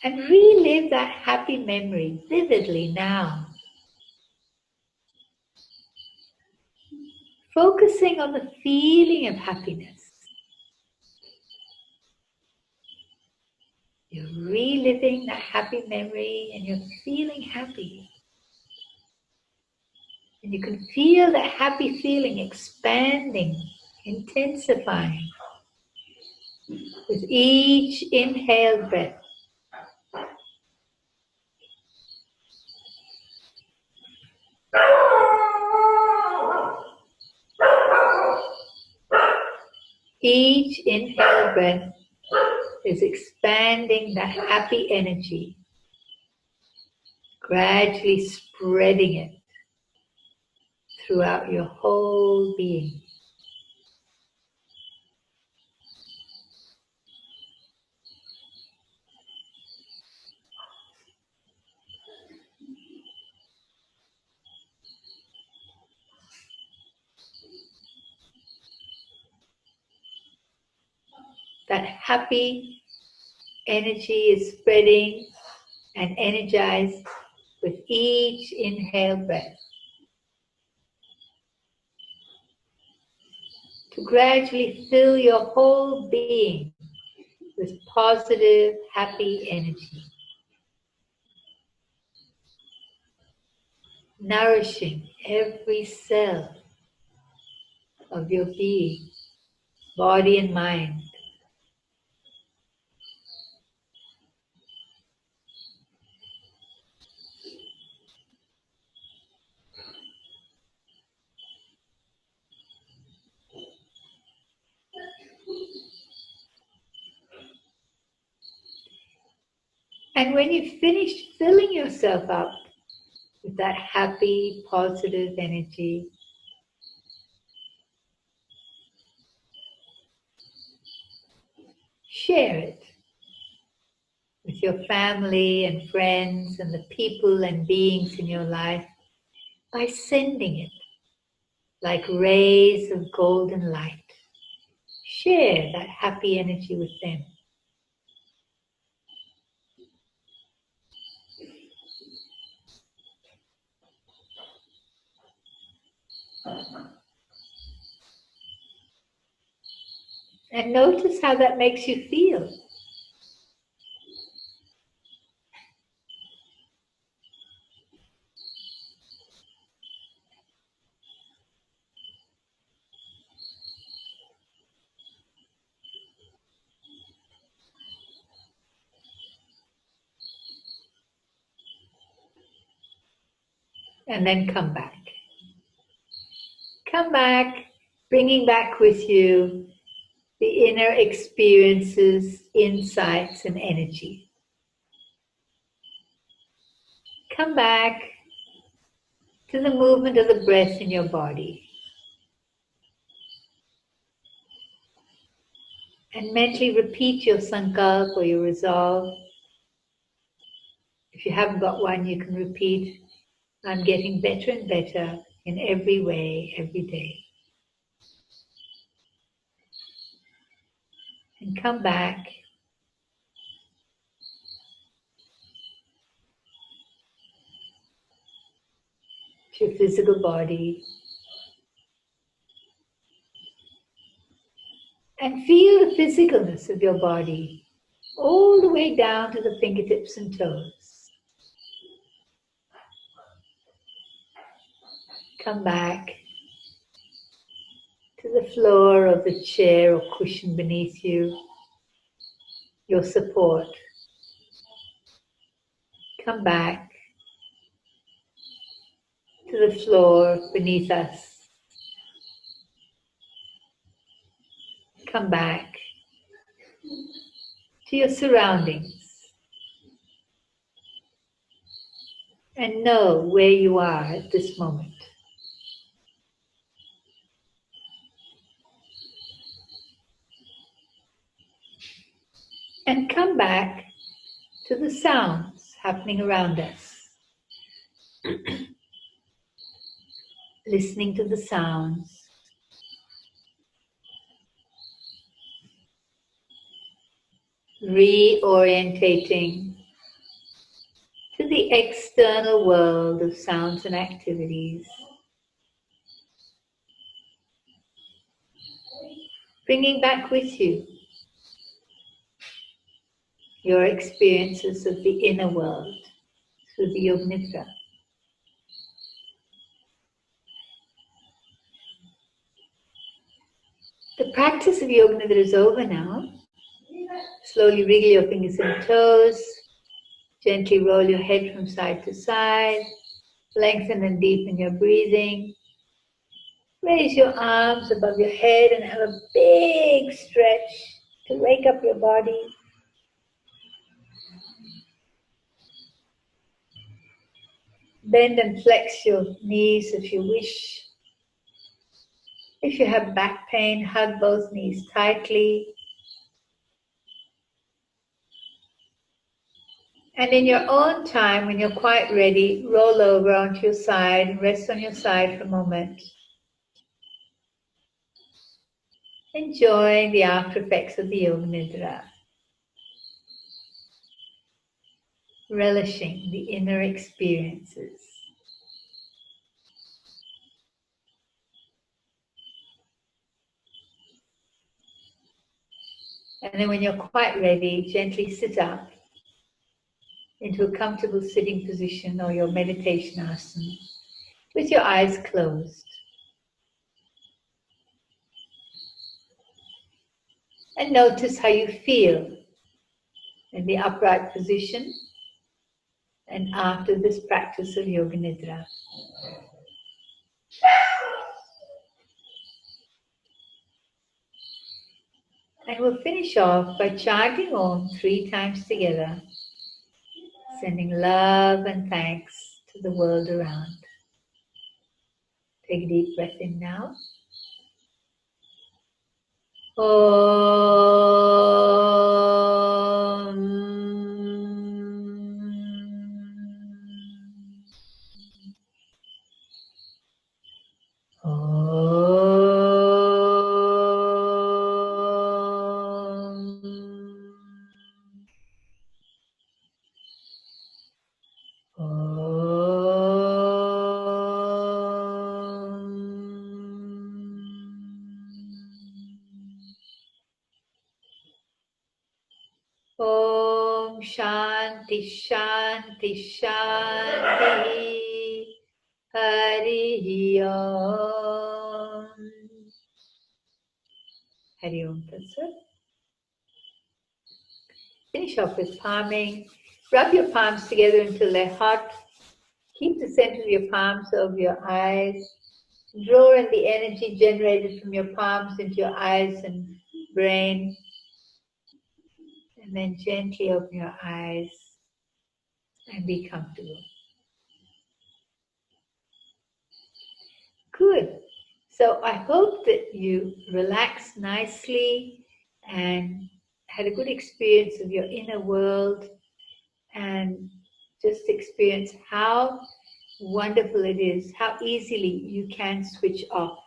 B: And relive that happy memory vividly now. Focusing on the feeling of happiness. You're reliving that happy memory and you're feeling happy. And you can feel that happy feeling expanding, intensifying with each inhaled breath. Each inhaled breath is expanding that happy energy, gradually spreading it throughout your whole being. That happy energy is spreading and energized with each inhaled breath. To gradually fill your whole being with positive, happy energy. Nourishing every cell of your being, body and mind. And when you've finished filling yourself up with that happy, positive energy, Share it with your family and friends and the people and beings in your life by sending it like rays of golden light. Share that happy energy with them. And notice how that makes you feel. And then come back. Come back, bringing back with you the inner experiences, insights, and energy. Come back to the movement of the breath in your body. And mentally repeat your sankalp or your resolve. If you haven't got one, you can repeat, I'm getting better and better in every way, every day. And come back to your physical body and feel the physicalness of your body all the way down to the fingertips and toes. Come back to the floor of the chair or cushion beneath you, your support. Come back to the floor beneath us. Come back to your surroundings and know where you are at this moment. And come back to the sounds happening around us. Listening to the sounds. Reorientating to the external world of sounds and activities. Bringing back with you your experiences of the inner world through the Yoganidra. The practice of Yoganidra is over now. Slowly wriggle your fingers and toes. Gently roll your head from side to side. Lengthen and deepen your breathing. Raise your arms above your head and have a big stretch to wake up your body. Bend and flex your knees if you wish. If you have back pain, hug both knees tightly. And in your own time, when you're quite ready, roll over onto your side and rest on your side for a moment. Enjoying the after effects of the Yoganidra. Relishing the inner experiences. And then when you're quite ready, gently sit up into a comfortable sitting position or your meditation asana with your eyes closed. And notice how you feel in the upright position and after this practice of Yoganidra. And we'll finish off by chanting Om 3 times together, sending love and thanks to the world around. Take a deep breath in now. Om. Shanti Shanti Shanti. Hari Om. Hari Om Tatsat. Finish off with palming. Rub your palms together until they're hot. Keep the center of your palms over your eyes. Draw in the energy generated from your palms into your eyes and brain. And then gently open your eyes and be comfortable. Good. So I hope that you relaxed nicely and had a good experience of your inner world and just experience how wonderful it is, how easily you can switch off.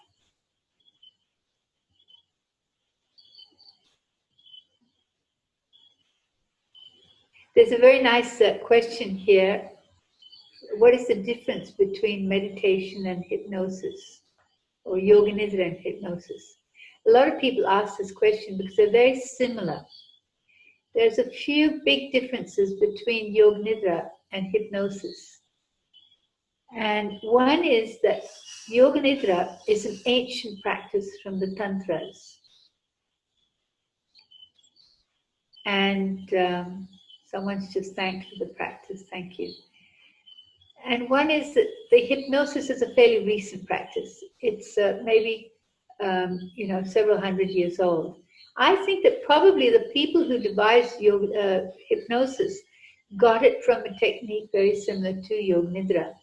B: There's a very nice question here. What is the difference between meditation and hypnosis, or yoga nidra and hypnosis? A lot of people ask this question because they're very similar. There's a few big differences between yoga nidra and hypnosis. And one is that yoga nidra is an ancient practice from the tantras. And someone's just thanked for the practice, thank you. And one is that the hypnosis is a fairly recent practice. It's maybe several hundred years old. I think that probably the people who devised yoga, hypnosis got it from a technique very similar to yoga nidra.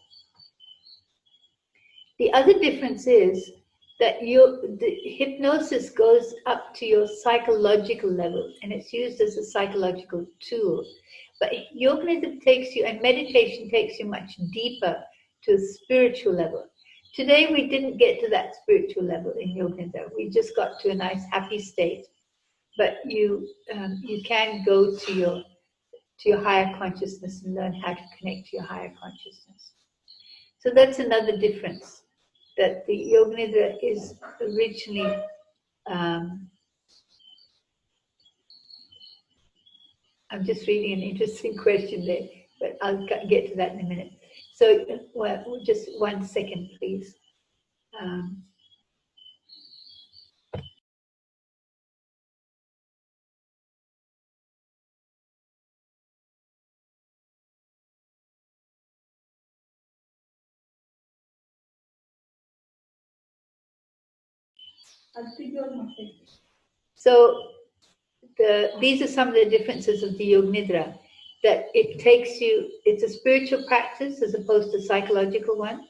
B: The other difference is that the hypnosis goes up to your psychological level, and it's used as a psychological tool. But yoga nidra takes you, and meditation takes you much deeper to a spiritual level. Today we didn't get to that spiritual level in yoga nidra. We just got to a nice happy state. But you can go to your higher consciousness and learn how to connect to your higher consciousness. So that's another difference. That the yoga nidra is originally I'm just reading an interesting question there, but I'll get to that in a minute. So, just 1 second, please. So, these are some of the differences of the yoga nidra. That it takes you, it's a spiritual practice as opposed to a psychological one.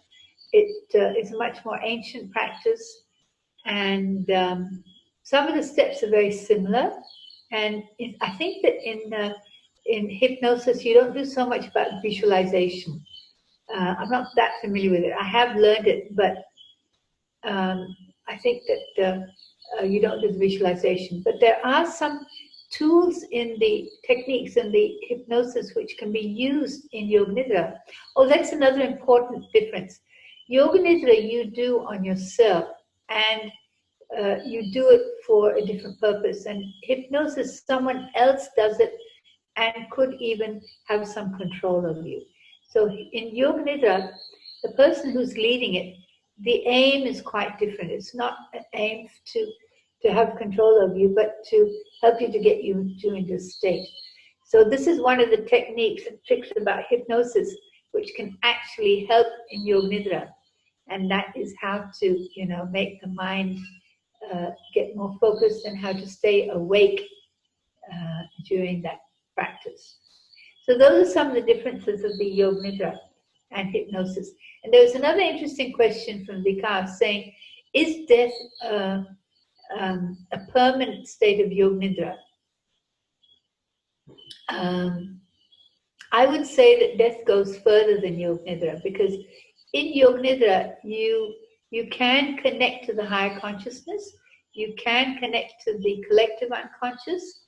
B: It's a much more ancient practice, and some of the steps are very similar. And I think that in hypnosis, you don't do so much about visualization. I'm not that familiar with it. I have learned it, but I think that you don't do the visualization. But there are some tools in the techniques and the hypnosis which can be used in yoga nidra. Oh, that's another important difference. Yoga nidra you do on yourself, and you do it for a different purpose. And hypnosis, someone else does it and could even have some control of you. So in yoga nidra, the person who's leading it, the aim is quite different. It's not an aim to have control of you, but to help you to get you into a state. So this is one of the techniques and tricks about hypnosis, which can actually help in yoga nidra. And that is how to, make the mind get more focused and how to stay awake during that practice. So those are some of the differences of the yoga nidra and hypnosis. And there was another interesting question from Vikas saying, is death a permanent state of yoga nidra? I would say that death goes further than yoga nidra, because in yoga nidra you can connect to the higher consciousness, you can connect to the collective unconscious,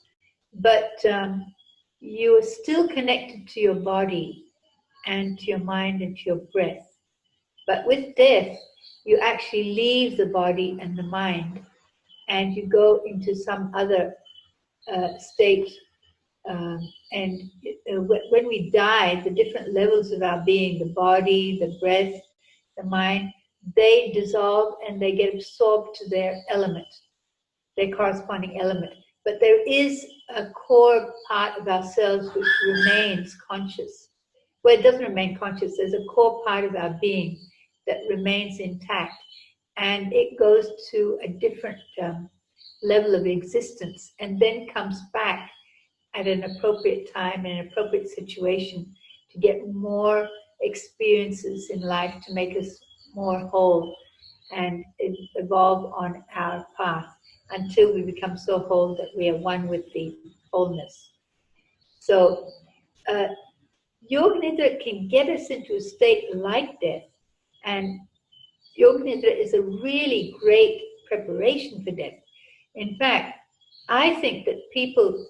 B: but you are still connected to your body and to your mind and to your breath. But with death, you actually leave the body and the mind, and you go into some other state When we die, the different levels of our being, the body, the breath, the mind, they dissolve and they get absorbed to their element, their corresponding element. But there is a core part of ourselves which remains conscious. Well, it doesn't remain conscious. There's a core part of our being that remains intact, and it goes to a different level of existence and then comes back at an appropriate time in an appropriate situation to get more experiences in life to make us more whole and evolve on our path until we become so whole that we are one with the wholeness. So Yoga Nidra can get us into a state like death, and Yoga Nidra is a really great preparation for death. In fact, I think that people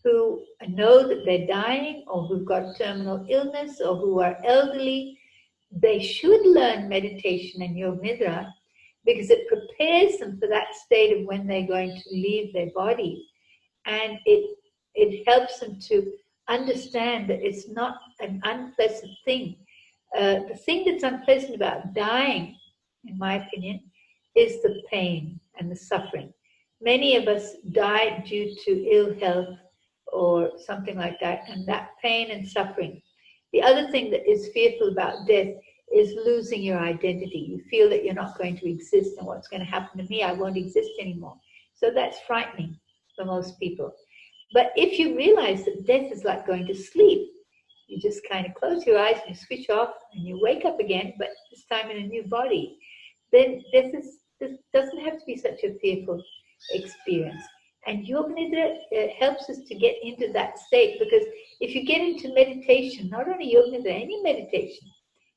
B: who know that they're dying or who've got terminal illness or who are elderly, they should learn meditation and Yoga Nidra because it prepares them for that state of when they're going to leave their body. And it helps them to understand that it's not an unpleasant thing. The thing that's unpleasant about dying, in my opinion, is the pain and the suffering. Many of us die due to ill health or something like that, and that pain and suffering. The other thing that is fearful about death is losing your identity. You feel that you're not going to exist, and what's going to happen to me? I won't exist anymore. So that's frightening for most people. But if you realize that death is like going to sleep, you just kind of close your eyes and you switch off and you wake up again, but this time in a new body, then this doesn't have to be such a fearful experience. And Yoga Nidra helps us to get into that state, because if you get into meditation, not only Yoga Nidra, any meditation,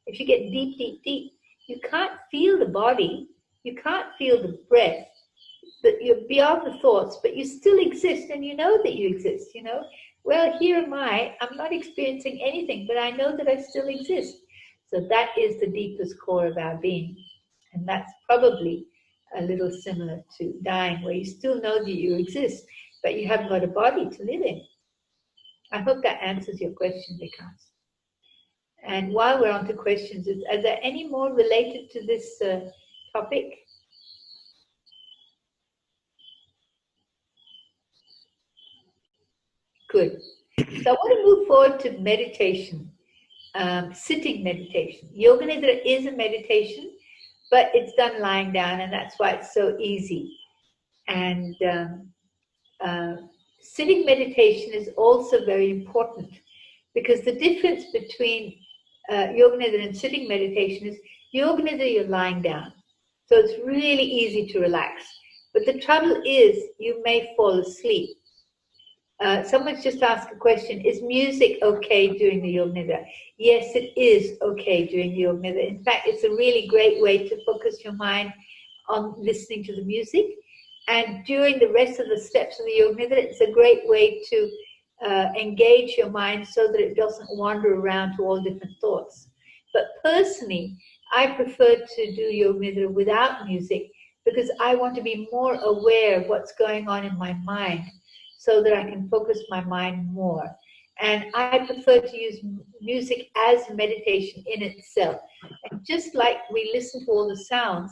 B: if you get deep, deep, deep, you can't feel the body, you can't feel the breath, that you're beyond the thoughts, but you still exist and you know that you exist, you know. Well, here am I'm not experiencing anything, but I know that I still exist. So that is the deepest core of our being. And that's probably a little similar to dying, where you still know that you exist, but you haven't got a body to live in. I hope that answers your question, Vikas. And while we're on to questions, are there any more related to this topic? Good. So I want to move forward to meditation, sitting meditation. Yoga Nidra is a meditation, but it's done lying down, and that's why it's so easy. And sitting meditation is also very important, because the difference between Yoga Nidra and sitting meditation is Yoga Nidra, you're lying down. So it's really easy to relax. But the trouble is you may fall asleep. Someone's just asked a question, is music okay during the Yoga Nidra? Yes, it is okay during the Yoga Nidra. In fact, it's a really great way to focus your mind on listening to the music. And during the rest of the steps of the Yoga Nidra, it's a great way to engage your mind so that it doesn't wander around to all different thoughts. But personally, I prefer to do Yoga Nidra without music, because I want to be more aware of what's going on in my mind, so that I can focus my mind more. And I prefer to use music as meditation in itself. And just like we listen to all the sounds,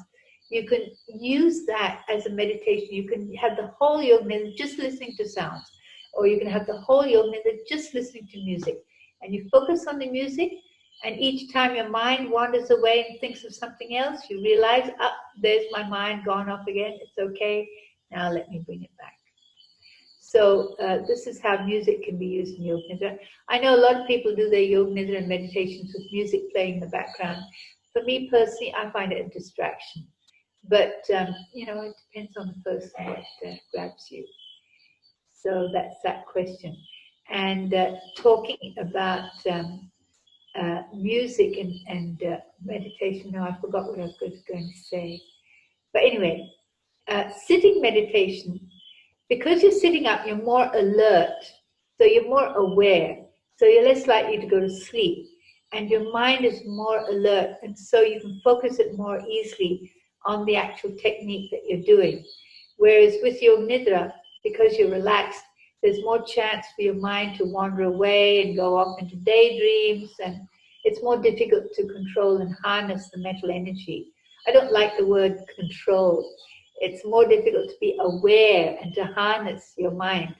B: you can use that as a meditation. You can have the whole Yoga Nidra just listening to sounds, or you can have the whole Yoga Nidra just listening to music. And you focus on the music, and each time your mind wanders away and thinks of something else, you realize, there's my mind gone off again. It's okay. Now let me bring it back. So this is how music can be used in Yoga Nidra. I know a lot of people do their Yoga Nidra and meditations with music playing in the background. For me personally, I find it a distraction. But, you know, it depends on the person what grabs you. So that's that question. And talking about music and meditation, no, I forgot what I was going to say. But anyway, sitting meditation, because you're sitting up, you're more alert, so you're more aware, so you're less likely to go to sleep, and your mind is more alert, and so you can focus it more easily on the actual technique that you're doing. Whereas with Yoga Nidra, because you're relaxed, there's more chance for your mind to wander away and go off into daydreams, and it's more difficult to control and harness the mental energy. I don't like the word control. It's more difficult to be aware and to harness your mind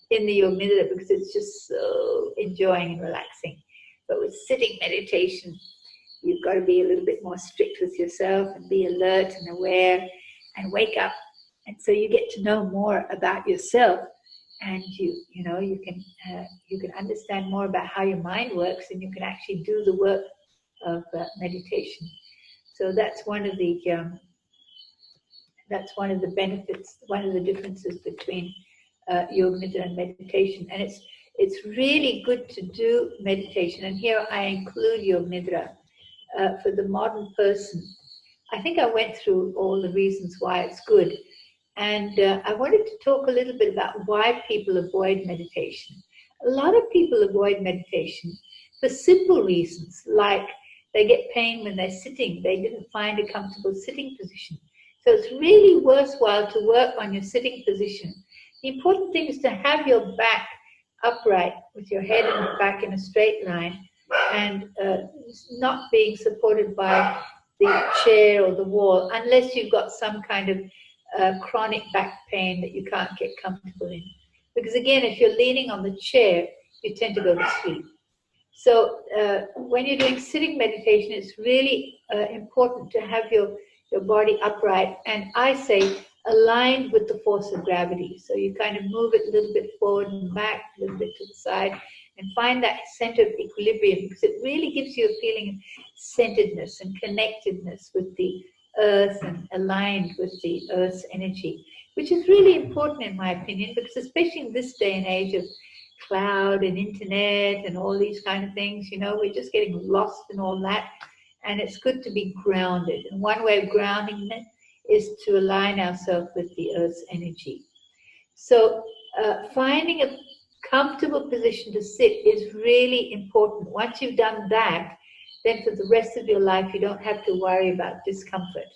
B: in the Yoga Nidra because it's just so enjoying and relaxing. But with sitting meditation, you've got to be a little bit more strict with yourself and be alert and aware and wake up. And so you get to know more about yourself, and you can understand more about how your mind works, and you can actually do the work of meditation. So that's one of the benefits, one of the differences between Yoga Nidra and meditation. And it's really good to do meditation. And here I include Yoga Nidra for the modern person. I think I went through all the reasons why it's good. And I wanted to talk a little bit about why people avoid meditation. A lot of people avoid meditation for simple reasons, like they get pain when they're sitting. They didn't find a comfortable sitting position. So it's really worthwhile to work on your sitting position. The important thing is to have your back upright with your head and back in a straight line, and not being supported by the chair or the wall, unless you've got some kind of chronic back pain that you can't get comfortable in. Because again, if you're leaning on the chair, you tend to go to sleep. So when you're doing sitting meditation, it's really important to have your body upright, and I say aligned with the force of gravity. So you kind of move it a little bit forward and back, a little bit to the side, and find that center of equilibrium, because it really gives you a feeling of centeredness and connectedness with the earth and aligned with the earth's energy, which is really important in my opinion, because especially in this day and age of cloud and internet and all these kind of things, we're just getting lost in all that, and it's good to be grounded. And one way of grounding it is to align ourselves with the earth's energy. So finding a comfortable position to sit is really important. Once you've done that, then for the rest of your life, you don't have to worry about discomfort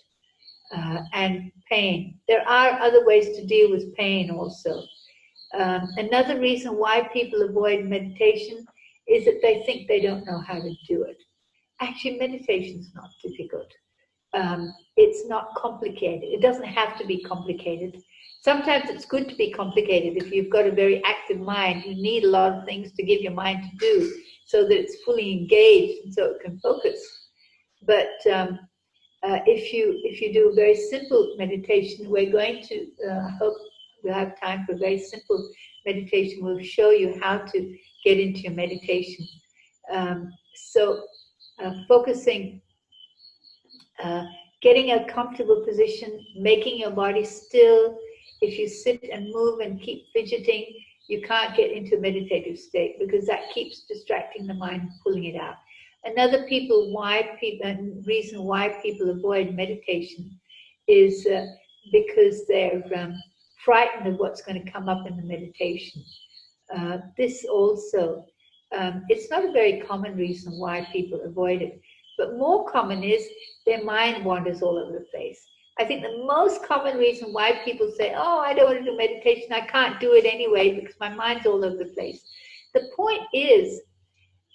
B: and pain. There are other ways to deal with pain also. Another reason why people avoid meditation is that they think they don't know how to do it. Actually, meditation is not difficult. It's not complicated. It doesn't have to be complicated. Sometimes it's good to be complicated. If you've got a very active mind, you need a lot of things to give your mind to do so that it's fully engaged and so it can focus. But if you do a very simple meditation, we're going to hope we'll have time for a very simple meditation. We'll show you how to get into your meditation. Focusing, getting a comfortable position, making your body still. If you sit and move and keep fidgeting, you can't get into a meditative state because that keeps distracting the mind and pulling it out. Another reason why people avoid meditation is because they're frightened of what's going to come up in the meditation. This also, it's not a very common reason why people avoid it, but more common is their mind wanders all over the place. I think the most common reason why people say, oh, I don't want to do meditation, I can't do it anyway because my mind's all over the place. The point is,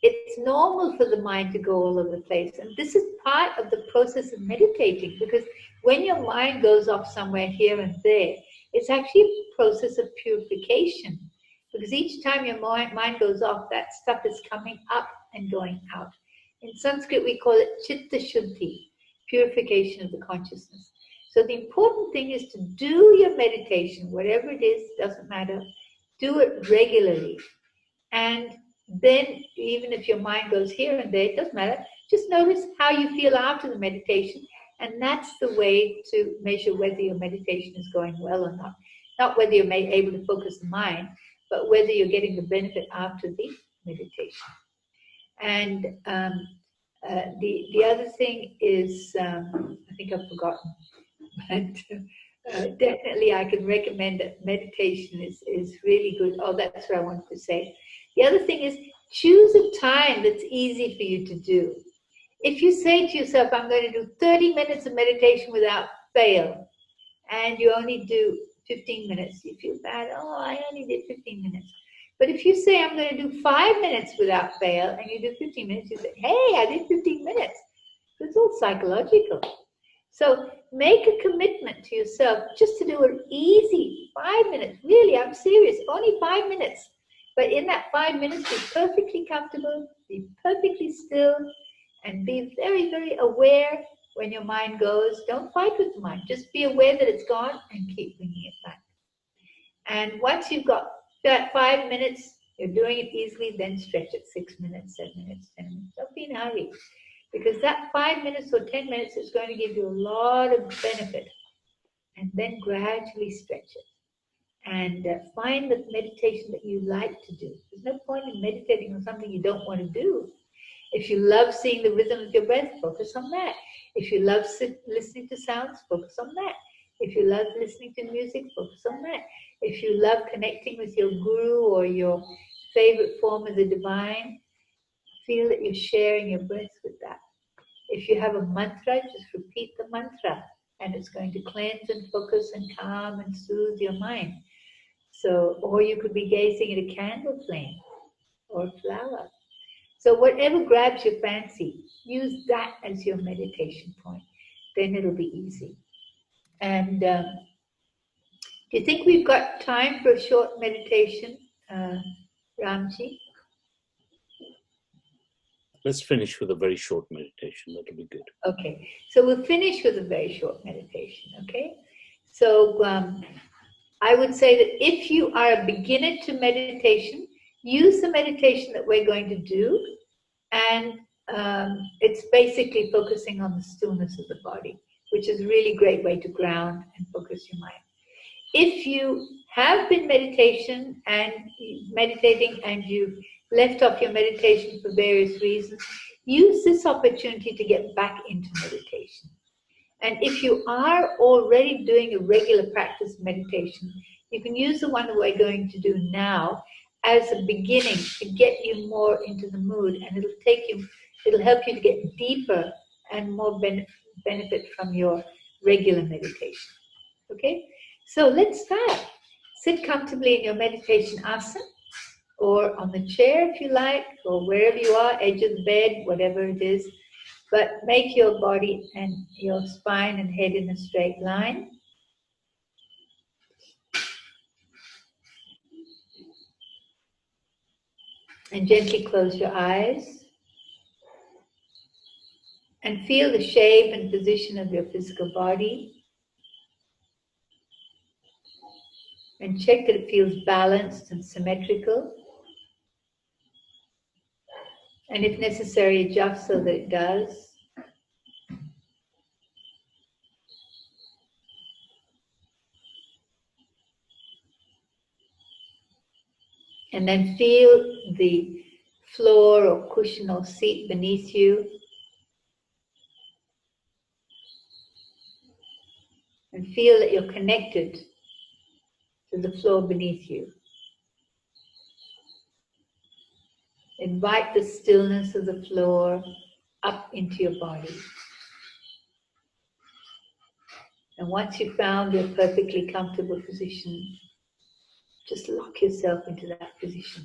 B: it's normal for the mind to go all over the place. And this is part of the process of meditating, because when your mind goes off somewhere here and there, it's actually a process of purification. Because each time your mind goes off, that stuff is coming up and going out. In Sanskrit, we call it chitta shuddhi, purification of the consciousness. So the important thing is to do your meditation, whatever it is, doesn't matter, do it regularly. And then even if your mind goes here and there, it doesn't matter, just notice how you feel after the meditation. And that's the way to measure whether your meditation is going well or not. Not whether you're able to focus the mind, but whether you're getting the benefit after the meditation. And the other thing is, I think I've forgotten, but definitely I can recommend that meditation is really good. Oh, that's what I wanted to say. The other thing is, choose a time that's easy for you to do. If you say to yourself, I'm going to do 30 minutes of meditation without fail, and you only do 15 minutes, you feel bad. Oh, I only did 15 minutes. But if you say, I'm going to do 5 minutes without fail, and you do 15 minutes, you say, hey, I did 15 minutes. It's all psychological. So make a commitment to yourself just to do an easy 5 minutes. Really, I'm serious, only 5 minutes. But in that 5 minutes, be perfectly comfortable, be perfectly still, and be very, very aware when your mind goes. Don't fight with the mind. Just be aware that it's gone and keep bringing it back. And once you've got that 5 minutes, you're doing it easily, then stretch it 6 minutes, 7 minutes, 10 minutes. Don't be in a hurry. Because that 5 minutes or 10 minutes is going to give you a lot of benefit. And then gradually stretch it. And find the meditation that you like to do. There's no point in meditating on something you don't want to do. If you love seeing the rhythm of your breath, focus on that. If you love listening to sounds, focus on that. If you love listening to music, focus on that. If you love connecting with your guru or your favorite form of the divine, feel that you're sharing your breath with that. If you have a mantra, just repeat the mantra, and it's going to cleanse and focus and calm and soothe your mind. So, or you could be gazing at a candle flame or a flower. So whatever grabs your fancy, use that as your meditation point. Then it'll be easy. And do you think we've got time for a short meditation, Ramji?
A: Let's finish with a very short meditation. That'll be good.
B: Okay, so we'll finish with a very short meditation, okay? So I would say that if you are a beginner to meditation, use the meditation that we're going to do, and it's basically focusing on the stillness of the body, which is a really great way to ground and focus your mind. If you have been meditating and you've left off your meditation for various reasons, use this opportunity to get back into meditation. And if you are already doing a regular practice of meditation, you can use the one that we're going to do now as a beginning to get you more into the mood, and it'll help you to get deeper and more benefit from your regular meditation. Okay? So let's start. Sit comfortably in your meditation asana, or on the chair if you like, or wherever you are, edge of the bed, whatever it is. But make your body and your spine and head in a straight line. And gently close your eyes. And feel the shape and position of your physical body. And check that it feels balanced and symmetrical. And if necessary, adjust so that it does. And then feel the floor or cushion or seat beneath you. And feel that you're connected to the floor beneath you. Invite the stillness of the floor up into your body. And once you've found your perfectly comfortable position, just lock yourself into that position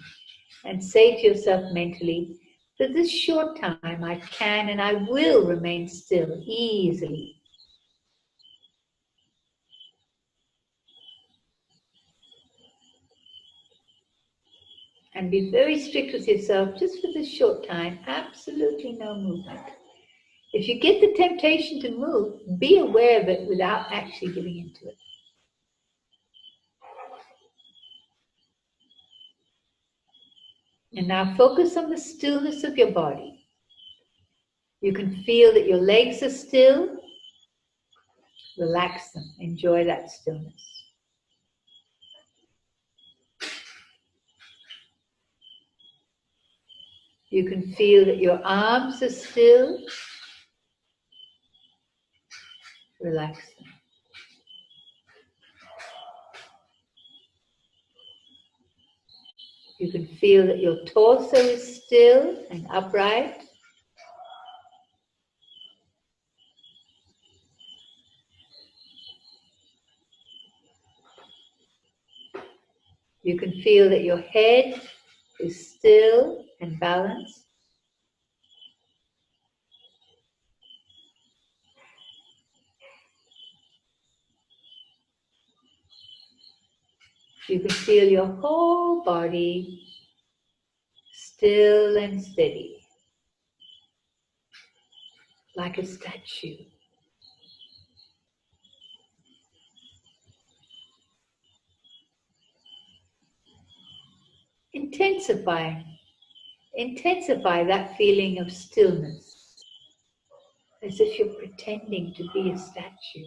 B: and say to yourself mentally, for this short time I can and I will remain still easily. And be very strict with yourself, just for this short time, absolutely no movement. If you get the temptation to move, be aware of it without actually giving into it. And now focus on the stillness of your body. You can feel that your legs are still. Relax them. Enjoy that stillness. You can feel that your arms are still. Relax them. You can feel that your torso is still and upright. You can feel that your head is still and balanced. You can feel your whole body still and steady, like a statue. Intensify that feeling of stillness, as if you're pretending to be a statue,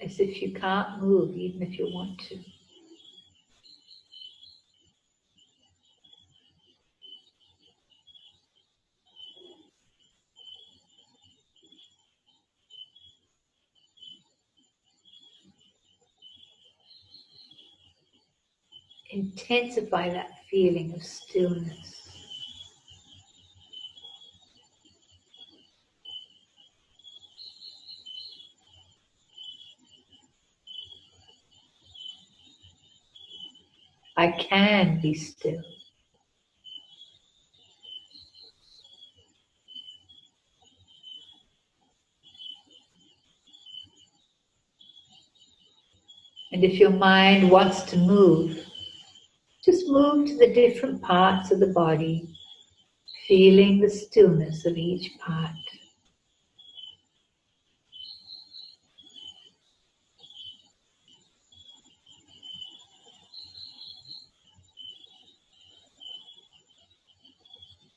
B: as if you can't move even if you want to. Intensify that feeling of stillness. I can be still. And if your mind wants to move, just move to the different parts of the body, feeling the stillness of each part.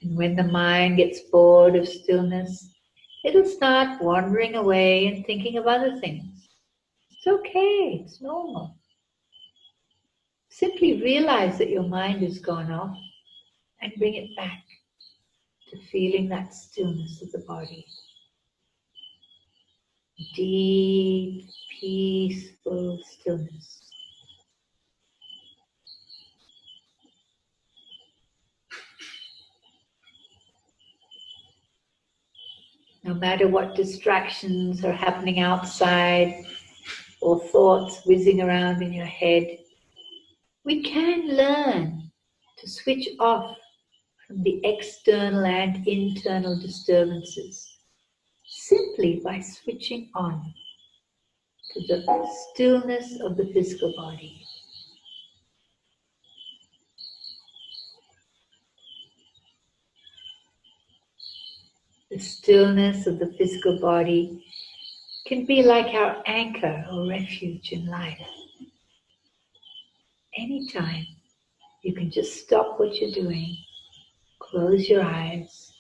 B: And when the mind gets bored of stillness, it'll start wandering away and thinking of other things. It's okay, it's normal. Simply realize that your mind has gone off and bring it back to feeling that stillness of the body. Deep, peaceful stillness. No matter what distractions are happening outside or thoughts whizzing around in your head, we can learn to switch off from the external and internal disturbances simply by switching on to the stillness of the physical body. The stillness of the physical body can be like our anchor or refuge in life. Anytime you can just stop what you're doing, close your eyes,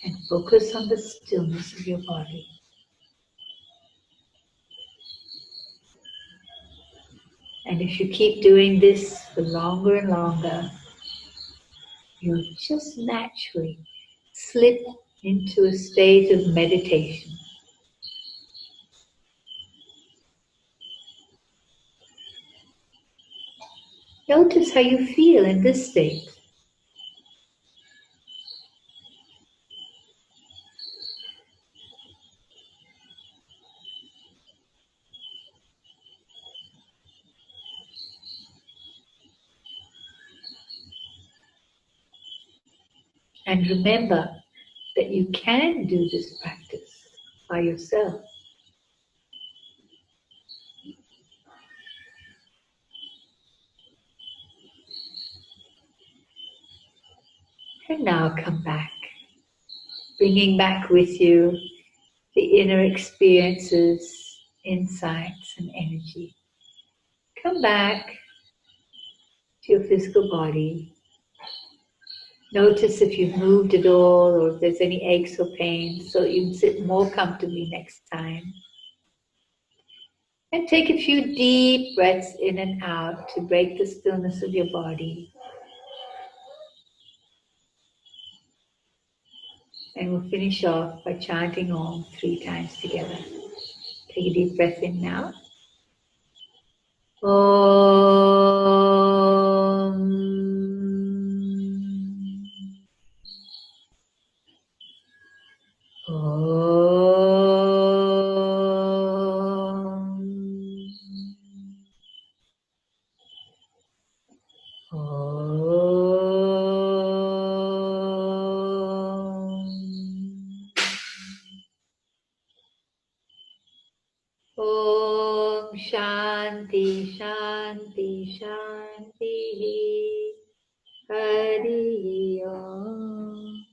B: and focus on the stillness of your body. And if you keep doing this for longer and longer, you'll just naturally slip into a state of meditation. Notice how you feel in this state. And remember that you can do this practice by yourself. And now come back, bringing back with you the inner experiences, insights, and energy. Come back to your physical body. Notice if you've moved at all or if there's any aches or pains so that you can sit more comfortably next time. And take a few deep breaths in and out to break the stillness of your body. And we'll finish off by chanting Om 3 times together. Take a deep breath in now. Om. Om. Om Shanti Shanti Shanti. Hari Om.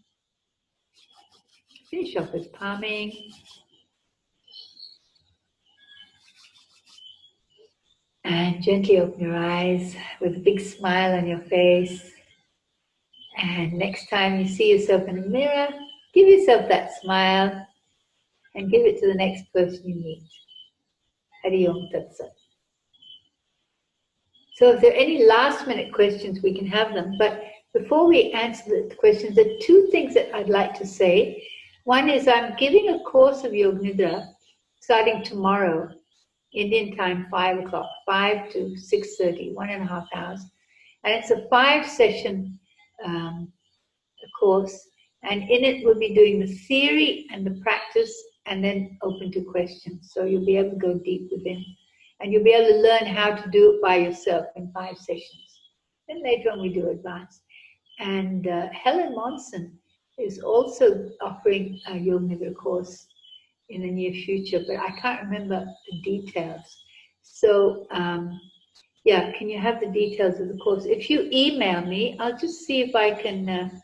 B: Finish off with palming. And gently open your eyes with a big smile on your face. And next time you see yourself in a mirror, give yourself that smile and give it to the next person you meet. Hari Om Tat Sat. So if there are any last minute questions, we can have them. But before we answer the questions, there are two things that I'd like to say. One is I'm giving a course of Yoga Nidra starting tomorrow, Indian time, 5 o'clock, 5 to 6:30, 1.5 hours. And it's a 5-session course. And in it, we'll be doing the theory and the practice and then open to questions. So you'll be able to go deep within. And you'll be able to learn how to do it by yourself in 5 sessions. Then later on we do advanced. And Helen Monson is also offering a Yoga Nidra course in the near future, but I can't remember the details. So yeah, can you have the details of the course? If you email me, I'll just see if I can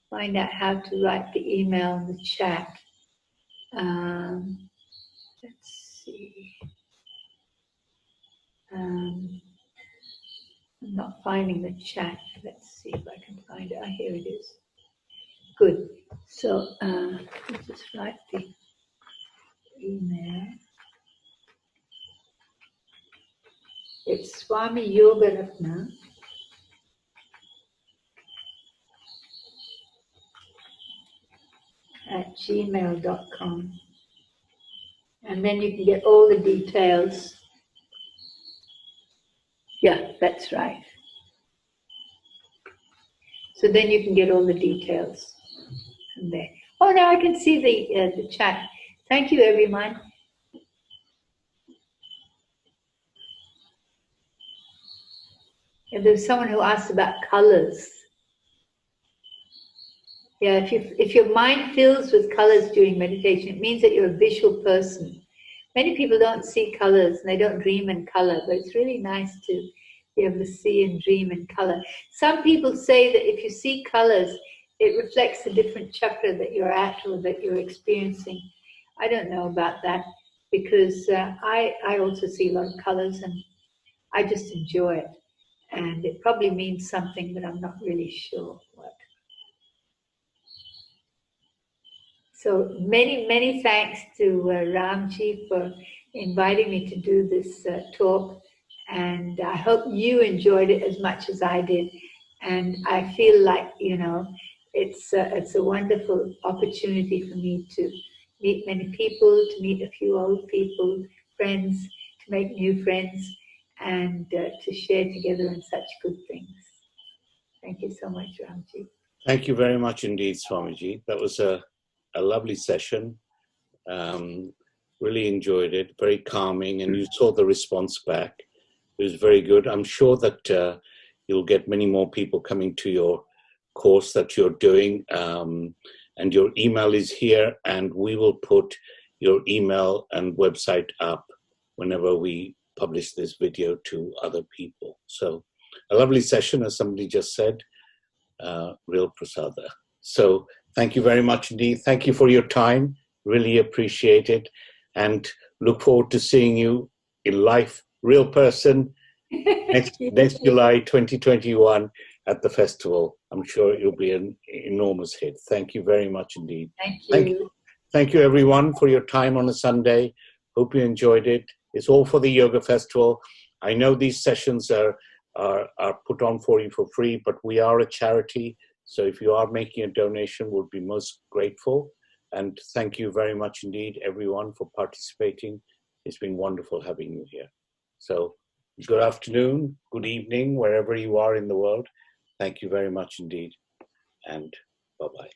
B: find out how to write the email in the chat. Let's see. I'm not finding the chat. Let's see if I can find it. Here it is. Good. So let's just write the email. It's Swami Yogaratna @gmail.com. And then you can get all the details. Yeah, that's right. So then you can get all the details from there. Oh, now I can see the chat. Thank you, everyone. And there's someone who asked about colors. Yeah, if your mind fills with colors during meditation, it means that you're a visual person. Many people don't see colors and they don't dream in color, but it's really nice to be able to see and dream in color. Some people say that if you see colors, it reflects a different chakra that you're at or that you're experiencing. I don't know about that because I also see a lot of colors and I just enjoy it. And it probably means something, but I'm not really sure what. So many thanks to Ramji for inviting me to do this talk. And I hope you enjoyed it as much as I did. And I feel like, you know, it's a wonderful opportunity for me to meet many people, to meet a few old people, friends, to make new friends, and to share together in such good things. Thank you so much, Ramji.
A: Thank you very much indeed, Swamiji. That was a lovely session. Really enjoyed it, very calming, and you saw the response back. It was very good. I'm sure that you'll get many more people coming to your course that you're doing, and your email is here, and we will put your email and website up whenever we publish this video to other people. So a lovely session, as somebody just said, real prasada. So thank you very much indeed. Thank you for your time. Really appreciate it. And look forward to seeing you in life, real person, next July 2021 at the festival. I'm sure it'll be an enormous hit. Thank you very much indeed.
B: Thank you.
A: Thank you everyone for your time on a Sunday. Hope you enjoyed it. It's all for the Yoga Festival. I know these sessions are put on for you for free, but we are a charity. So if you are making a donation, we'll be most grateful. And thank you very much indeed, everyone, for participating. It's been wonderful having you here. So good afternoon, good evening, wherever you are in the world. Thank you very much indeed. And bye-bye.